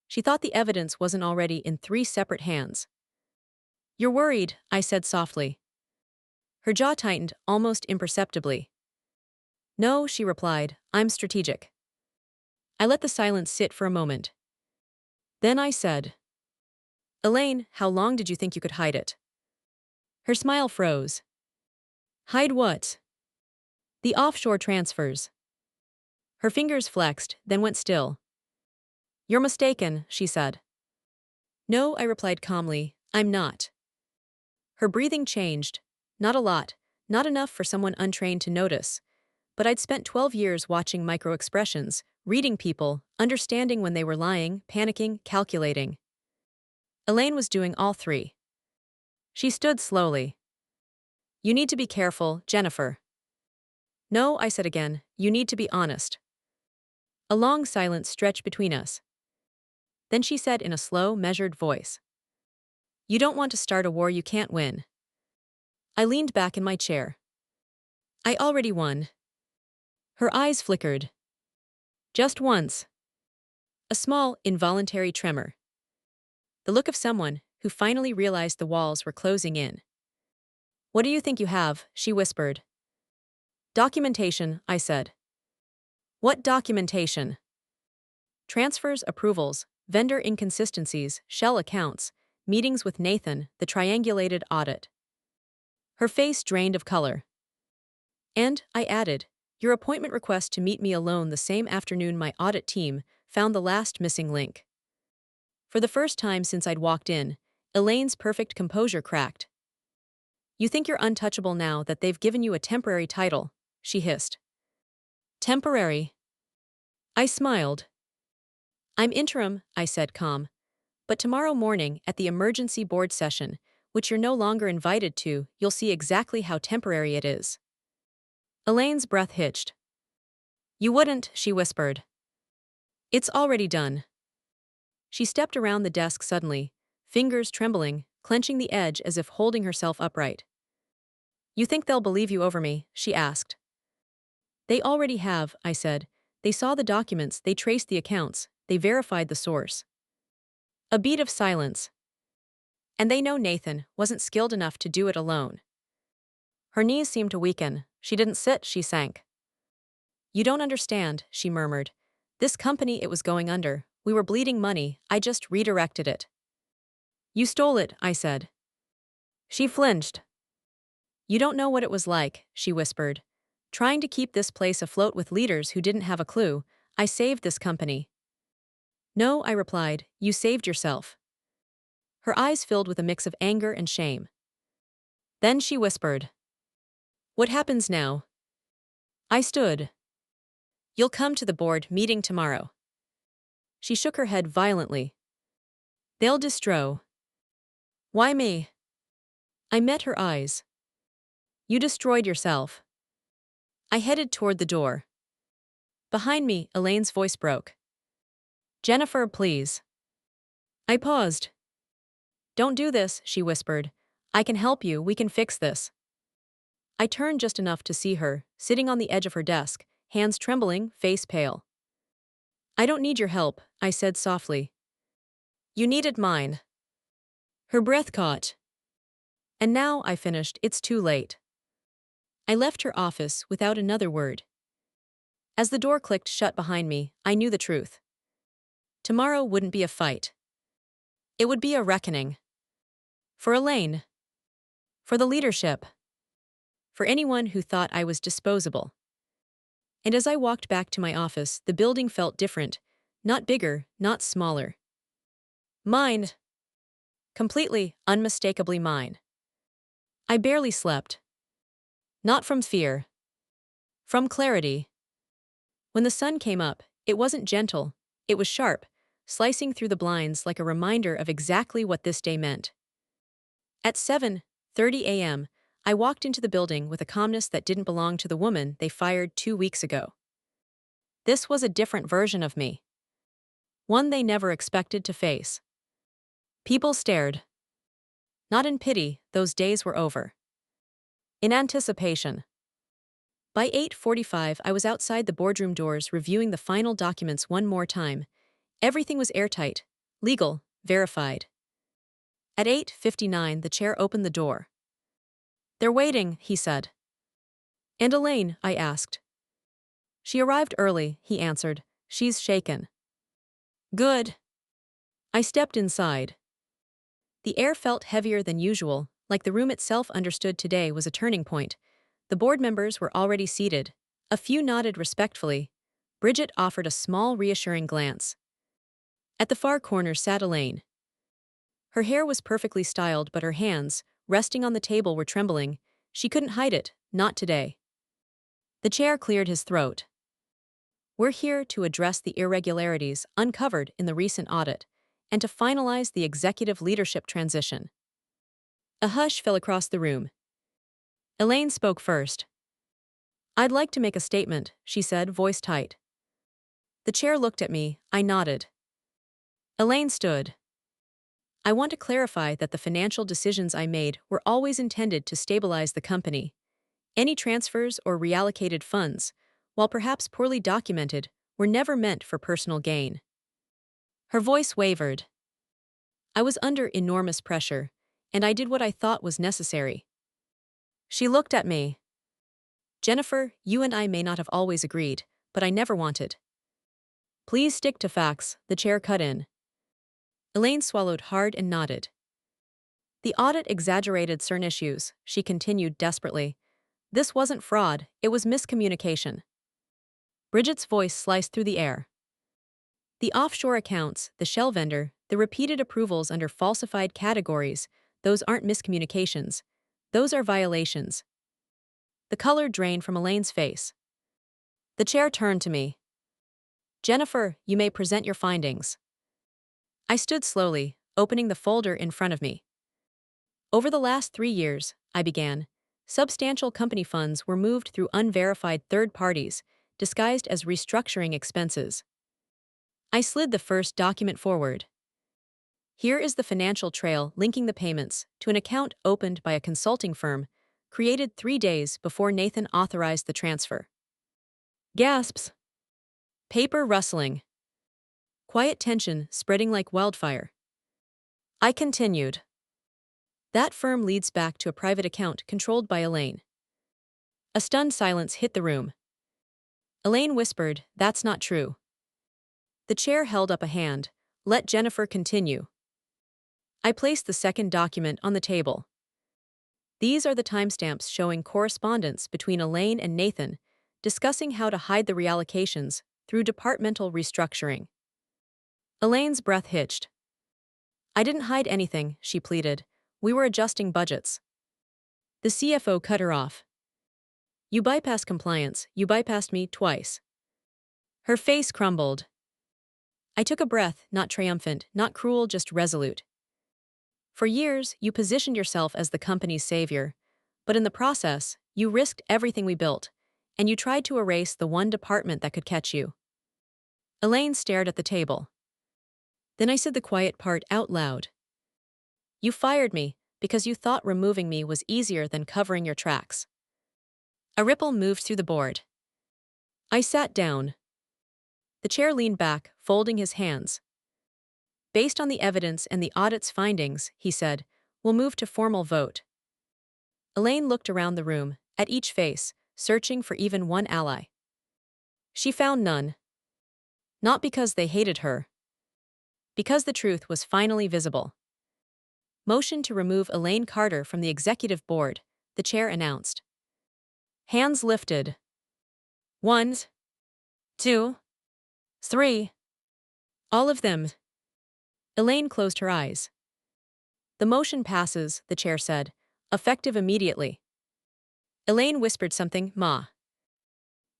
She thought the evidence wasn't already in 3 separate hands. You're worried, I said softly. Her jaw tightened almost imperceptibly. No, she replied, I'm strategic. I let the silence sit for a moment. Then I said, Elaine, how long did you think you could hide it? Her smile froze. Hide what? The offshore transfers. Her fingers flexed, then went still. You're mistaken, she said. No, I replied calmly, I'm not. Her breathing changed. Not a lot, not enough for someone untrained to notice. But I'd spent 12 years watching micro-expressions, reading people, understanding when they were lying, panicking, calculating. Elaine was doing all 3. She stood slowly. You need to be careful, Jennifer. No, I said again, you need to be honest. A long silence stretched between us. Then she said in a slow, measured voice. You don't want to start a war you can't win. I leaned back in my chair. I already won. Her eyes flickered. Just once. A small, involuntary tremor. The look of someone who finally realized the walls were closing in. What do you think you have? She whispered. Documentation, I said. What documentation? Transfers, approvals, vendor inconsistencies, shell accounts, meetings with Nathan, the triangulated audit. Her face drained of color. And, I added, your appointment request to meet me alone the same afternoon my audit team found the last missing link. For the first time since I'd walked in, Elaine's perfect composure cracked. You think you're untouchable now that they've given you a temporary title, she hissed. Temporary? I smiled. I'm interim, I said calm. But tomorrow morning at the emergency board session, which you're no longer invited to, you'll see exactly how temporary it is. Elaine's breath hitched. You wouldn't, she whispered. It's already done. She stepped around the desk suddenly, fingers trembling, clenching the edge as if holding herself upright. You think they'll believe you over me? She asked. They already have, I said. They saw the documents, they traced the accounts, they verified the source. A beat of silence. And they know Nathan wasn't skilled enough to do it alone. Her knees seemed to weaken. She didn't sit, she sank. You don't understand, she murmured. This company, it was going under. We were bleeding money, I just redirected it. You stole it, I said. She flinched. You don't know what it was like, she whispered. Trying to keep this place afloat with leaders who didn't have a clue, I saved this company. No, I replied, you saved yourself. Her eyes filled with a mix of anger and shame. Then she whispered. What happens now? I stood. You'll come to the board meeting tomorrow. She shook her head violently. They'll distro. Why me? I met her eyes. You destroyed yourself. I headed toward the door. Behind me, Elaine's voice broke. Jennifer, please. I paused. Don't do this, she whispered. I can help you, we can fix this. I turned just enough to see her, sitting on the edge of her desk, hands trembling, face pale. I don't need your help, I said softly. You needed mine. Her breath caught. And now, I finished, it's too late. I left her office without another word. As the door clicked shut behind me, I knew the truth. Tomorrow wouldn't be a fight. It would be a reckoning. For Elaine. For the leadership. For anyone who thought I was disposable. And as I walked back to my office, the building felt different. Not bigger, not smaller. Mine. Completely, unmistakably mine. I barely slept. Not from fear. From clarity. When the sun came up, it wasn't gentle, it was sharp, slicing through the blinds like a reminder of exactly what this day meant. At 7:30 a.m., I walked into the building with a calmness that didn't belong to the woman they fired 2 weeks ago. This was a different version of me. One they never expected to face. People stared. Not in pity, those days were over. In anticipation. By 8:45, I was outside the boardroom doors reviewing the final documents one more time. Everything was airtight, legal, verified. At 8:59, the chair opened the door. "They're waiting," he said. "And Elaine?" I asked. "She arrived early," he answered. "She's shaken." "Good." I stepped inside. The air felt heavier than usual, like the room itself understood today was a turning point. The board members were already seated. A few nodded respectfully. Bridget offered a small, reassuring glance. At the far corner sat Elaine. Her hair was perfectly styled, but her hands, resting on the table, were trembling. She couldn't hide it, not today. The chair cleared his throat. "We're here to address the irregularities uncovered in the recent audit, and to finalize the executive leadership transition." A hush fell across the room. Elaine spoke first. "I'd like to make a statement," she said, voice tight. The chair looked at me, I nodded. Elaine stood. "I want to clarify that the financial decisions I made were always intended to stabilize the company. Any transfers or reallocated funds, while perhaps poorly documented, were never meant for personal gain." Her voice wavered. "I was under enormous pressure, and I did what I thought was necessary." She looked at me. "Jennifer, you and I may not have always agreed, but I never wanted." "Please stick to facts," the chair cut in. Elaine swallowed hard and nodded. "The audit exaggerated certain issues," she continued desperately. "This wasn't fraud, it was miscommunication." Bridget's voice sliced through the air. "The offshore accounts, the shell vendor, the repeated approvals under falsified categories, those aren't miscommunications. Those are violations." The color drained from Elaine's face. The chair turned to me. "Jennifer, you may present your findings." I stood slowly, opening the folder in front of me. "Over the last 3 years," I began, "substantial company funds were moved through unverified third parties, disguised as restructuring expenses." I slid the first document forward. "Here is the financial trail linking the payments to an account opened by a consulting firm, created 3 days before Nathan authorized the transfer." Gasps. Paper rustling. Quiet tension spreading like wildfire. I continued. "That firm leads back to a private account controlled by Elaine." A stunned silence hit the room. Elaine whispered, "That's not true." The chair held up a hand. "Let Jennifer continue." I placed the second document on the table. "These are the timestamps showing correspondence between Elaine and Nathan, discussing how to hide the reallocations through departmental restructuring." Elaine's breath hitched. "I didn't hide anything," she pleaded. "We were adjusting budgets." The CFO cut her off. "You bypassed compliance, you bypassed me twice." Her face crumbled. I took a breath, not triumphant, not cruel, just resolute. "For years, you positioned yourself as the company's savior, but in the process, you risked everything we built, and you tried to erase the one department that could catch you." Elaine stared at the table. Then I said the quiet part out loud. "You fired me because you thought removing me was easier than covering your tracks." A ripple moved through the board. I sat down. The chair leaned back, folding his hands. "Based on the evidence and the audit's findings," he said, "we'll move to formal vote." Elaine looked around the room, at each face, searching for even one ally. She found none. Not because they hated her. because the truth was finally visible. Motion to remove Elaine Carter from the executive board, the chair announced. Hands lifted. 1, 2, 3. All of them. Elaine closed her eyes. The motion passes, the chair said, effective immediately. Elaine whispered something, Ma.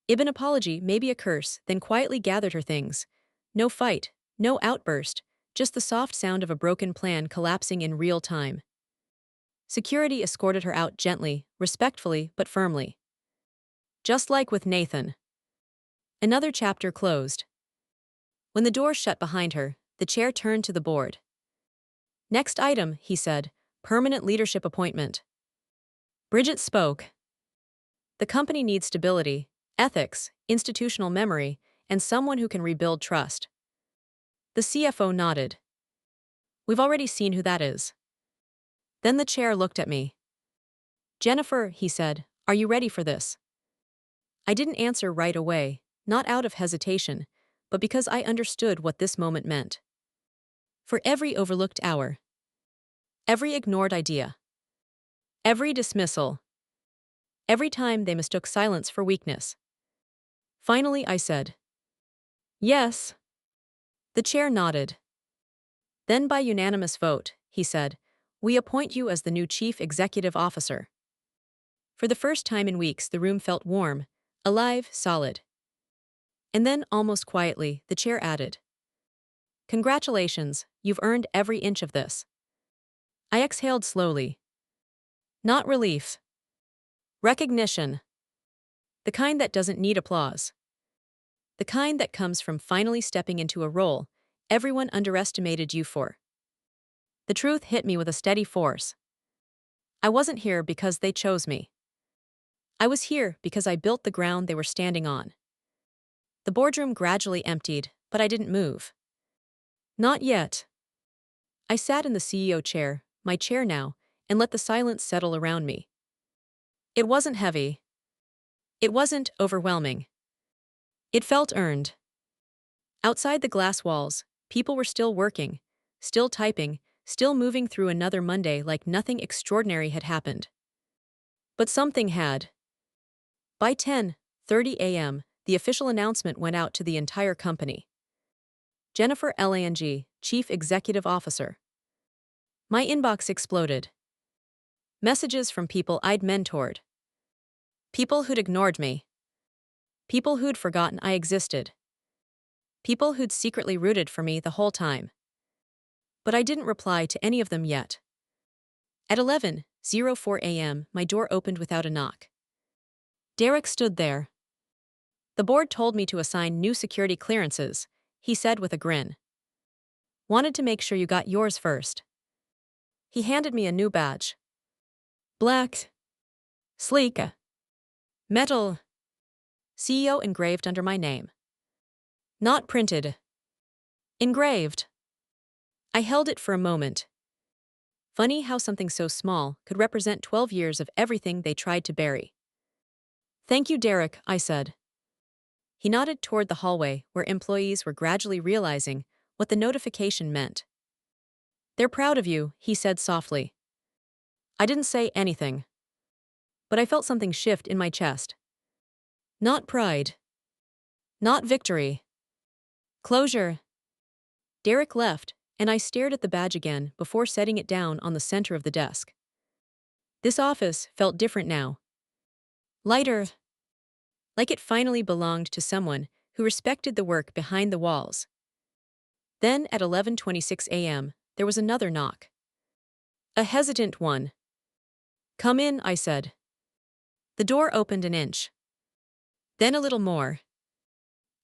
Ibn apology, maybe a curse, then quietly gathered her things. No fight, no outburst, just the soft sound of a broken plan collapsing in real time. Security escorted her out gently, respectfully, but firmly. Just like with Nathan. Another chapter closed. When the door shut behind her, the chair turned to the board. Next item, he said, permanent leadership appointment. Bridget spoke. The company needs stability, ethics, institutional memory, and someone who can rebuild trust. The CFO nodded. We've already seen who that is. Then the chair looked at me. Jennifer, he said, are you ready for this? I didn't answer right away, not out of hesitation, but because I understood what this moment meant. For every overlooked hour, every ignored idea, every dismissal, every time they mistook silence for weakness. Finally, I said, yes. The chair nodded. Then by unanimous vote, he said, we appoint you as the new chief executive officer. For the first time in weeks, the room felt warm, alive, solid. And then, almost quietly, the chair added, congratulations, you've earned every inch of this. I exhaled slowly. Not relief. Recognition. The kind that doesn't need applause. The kind that comes from finally stepping into a role everyone underestimated you for. The truth hit me with a steady force. I wasn't here because they chose me. I was here because I built the ground they were standing on. The boardroom gradually emptied, but I didn't move. Not yet. I sat in the CEO chair, my chair now, and let the silence settle around me. It wasn't heavy. It wasn't overwhelming. It felt earned. Outside the glass walls, people were still working, still typing, still moving through another Monday like nothing extraordinary had happened. But something had. By 10:30 a.m., the official announcement went out to the entire company. Jennifer Lang, Chief Executive Officer. My inbox exploded. Messages from people I'd mentored. People who'd ignored me. People who'd forgotten I existed. People who'd secretly rooted for me the whole time. But I didn't reply to any of them yet. At 11:04 a.m., my door opened without a knock. Derek stood there. The board told me to assign new security clearances, he said with a grin. Wanted to make sure you got yours first. He handed me a new badge. Black. Sleek. Metal. CEO engraved under my name. Not printed. Engraved. I held it for a moment. Funny how something so small could represent 12 years of everything they tried to bury. Thank you, Derek, I said. He nodded toward the hallway where employees were gradually realizing what the notification meant. They're proud of you, he said softly. I didn't say anything. But I felt something shift in my chest. Not pride. Not victory. Closure. Derek left, and I stared at the badge again before setting it down on the center of the desk. This office felt different now. Lighter. Like it finally belonged to someone who respected the work behind the walls. Then at 11:26 a.m., there was another knock. A hesitant one. Come in, I said. The door opened an inch. Then a little more.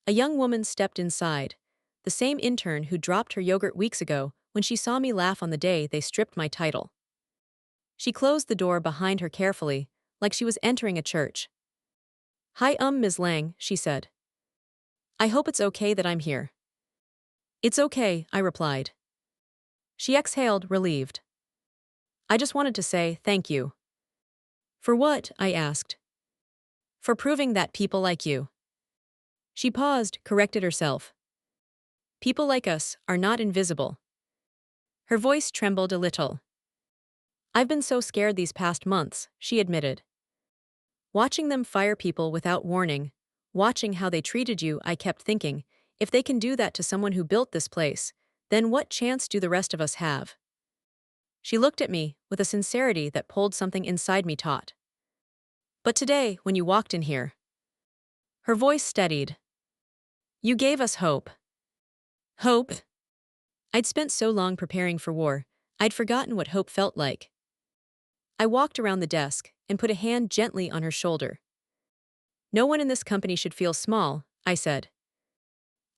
A young woman stepped inside, the same intern who dropped her yogurt weeks ago when she saw me laugh on the day they stripped my title. She closed the door behind her carefully, like she was entering a church. Hi, Ms. Lang, she said. I hope it's okay that I'm here. It's okay, I replied. She exhaled, relieved. I just wanted to say thank you. For what? I asked. For proving that people like you. She paused, corrected herself. People like us are not invisible. Her voice trembled a little. I've been so scared these past months, she admitted. Watching them fire people without warning, watching how they treated you, I kept thinking, if they can do that to someone who built this place, then what chance do the rest of us have? She looked at me with a sincerity that pulled something inside me taut. But today, when you walked in here, her voice steadied. You gave us hope. Hope? I'd spent so long preparing for war, I'd forgotten what hope felt like. I walked around the desk and put a hand gently on her shoulder. No one in this company should feel small, I said.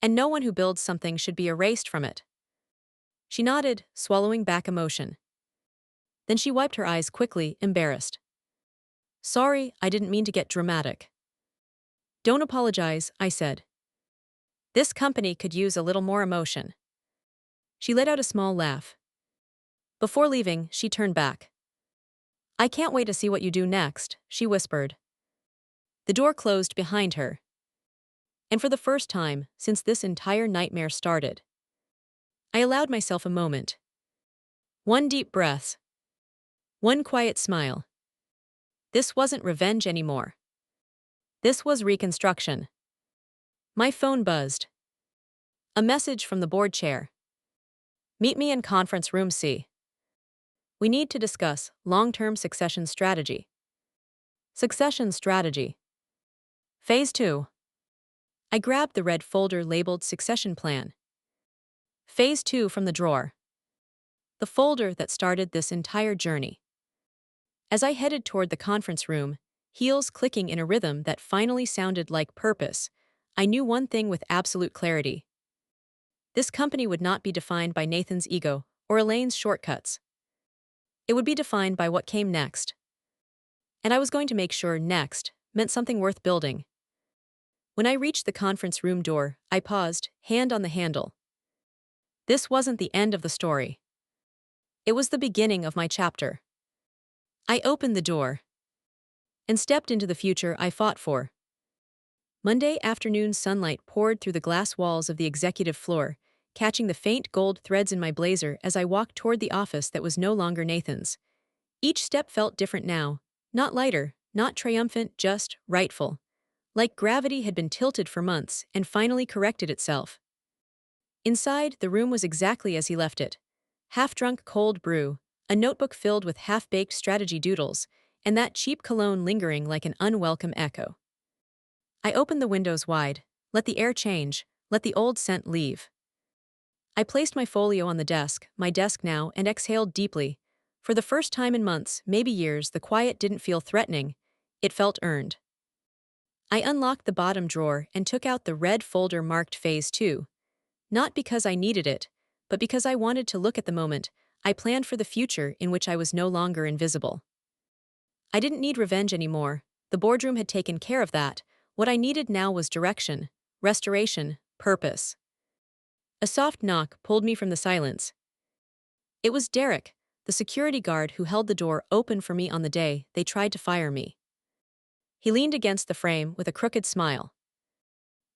And no one who builds something should be erased from it. She nodded, swallowing back emotion. Then she wiped her eyes quickly, embarrassed. Sorry, I didn't mean to get dramatic. Don't apologize, I said. This company could use a little more emotion. She let out a small laugh. Before leaving, she turned back. I can't wait to see what you do next, she whispered. The door closed behind her. And for the first time since this entire nightmare started, I allowed myself a moment. One deep breath. One quiet smile. This wasn't revenge anymore. This was reconstruction. My phone buzzed. A message from the board chair. Meet me in conference room C. We need to discuss long-term succession strategy. Succession strategy. Phase 2. I grabbed the red folder labeled Succession Plan. Phase 2 from the drawer. The folder that started this entire journey. As I headed toward the conference room, heels clicking in a rhythm that finally sounded like purpose, I knew one thing with absolute clarity. This company would not be defined by Nathan's ego or Elaine's shortcuts. It would be defined by what came next. And I was going to make sure next meant something worth building. When I reached the conference room door, I paused, hand on the handle. This wasn't the end of the story. It was the beginning of my chapter. I opened the door and stepped into the future I fought for. Monday afternoon sunlight poured through the glass walls of the executive floor, catching the faint gold threads in my blazer as I walked toward the office that was no longer Nathan's. Each step felt different now, not lighter, not triumphant, just rightful. Like gravity had been tilted for months and finally corrected itself. Inside, the room was exactly as he left it. Half-drunk cold brew, a notebook filled with half-baked strategy doodles, and that cheap cologne lingering like an unwelcome echo. I opened the windows wide, let the air change, let the old scent leave. I placed my folio on the desk, my desk now, and exhaled deeply. For the first time in months, maybe years, the quiet didn't feel threatening. It felt earned. I unlocked the bottom drawer and took out the red folder marked Phase 2. Not because I needed it, but because I wanted to look at the moment. I planned for the future in which I was no longer invisible. I didn't need revenge anymore. The boardroom had taken care of that. What I needed now was direction, restoration, purpose. A soft knock pulled me from the silence. It was Derek, the security guard who held the door open for me on the day they tried to fire me. He leaned against the frame with a crooked smile.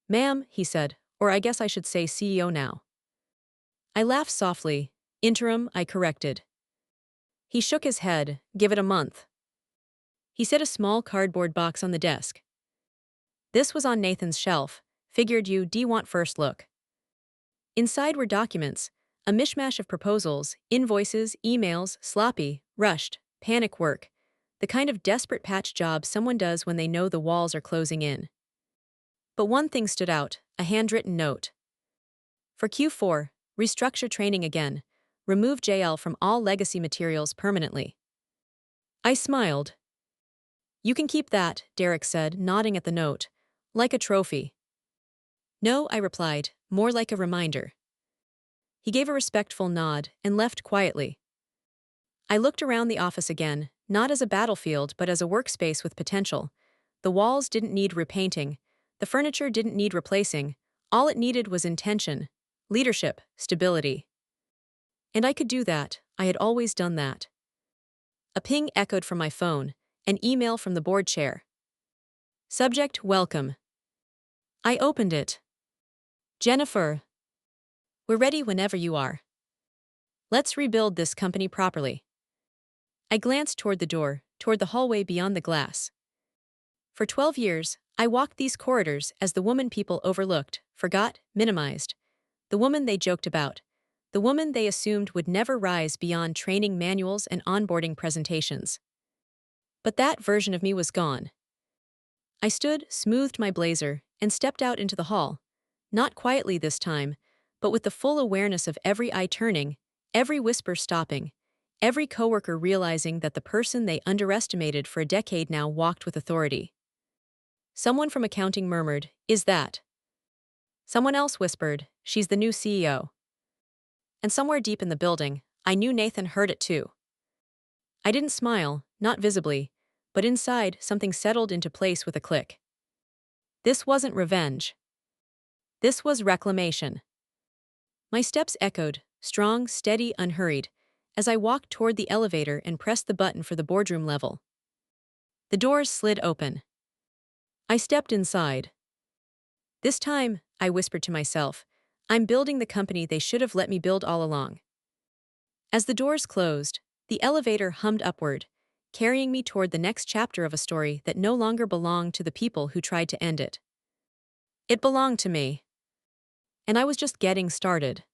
Ma'am, he said, or I guess I should say CEO now. I laughed softly. Interim, I corrected. He shook his head. Give it a month. He set a small cardboard box on the desk. This was on Nathan's shelf. Figured you'd want first look. Inside were documents, a mishmash of proposals, invoices, emails, sloppy, rushed, panic work, the kind of desperate patch job someone does when they know the walls are closing in. But one thing stood out, a handwritten note. For Q4, restructure training again. Remove JL from all legacy materials permanently. I smiled. You can keep that, Derek said, nodding at the note. Like a trophy. No, I replied, more like a reminder. He gave a respectful nod and left quietly. I looked around the office again, not as a battlefield but as a workspace with potential. The walls didn't need repainting. The furniture didn't need replacing. All it needed was intention, leadership, stability. And I could do that. I had always done that. A ping echoed from my phone, an email from the board chair. Subject, welcome. I opened it. Jennifer. We're ready whenever you are. Let's rebuild this company properly. I glanced toward the door, toward the hallway beyond the glass. For 12 years, I walked these corridors as the woman people overlooked, forgot, minimized. The woman they joked about. The woman they assumed would never rise beyond training manuals and onboarding presentations. But that version of me was gone. I stood, smoothed my blazer, and stepped out into the hall. Not quietly this time, but with the full awareness of every eye turning, every whisper stopping, every coworker realizing that the person they underestimated for a decade now walked with authority. Someone from accounting murmured, "Is that?" Someone else whispered, "She's the new CEO." And somewhere deep in the building, I knew Nathan heard it too. I didn't smile, not visibly, but inside something settled into place with a click. This wasn't revenge. This was reclamation. My steps echoed, strong, steady, unhurried, as I walked toward the elevator and pressed the button for the boardroom level. The doors slid open. I stepped inside. This time, I whispered to myself, I'm building the company they should have let me build all along. As the doors closed, the elevator hummed upward, carrying me toward the next chapter of a story that no longer belonged to the people who tried to end it. It belonged to me. And I was just getting started.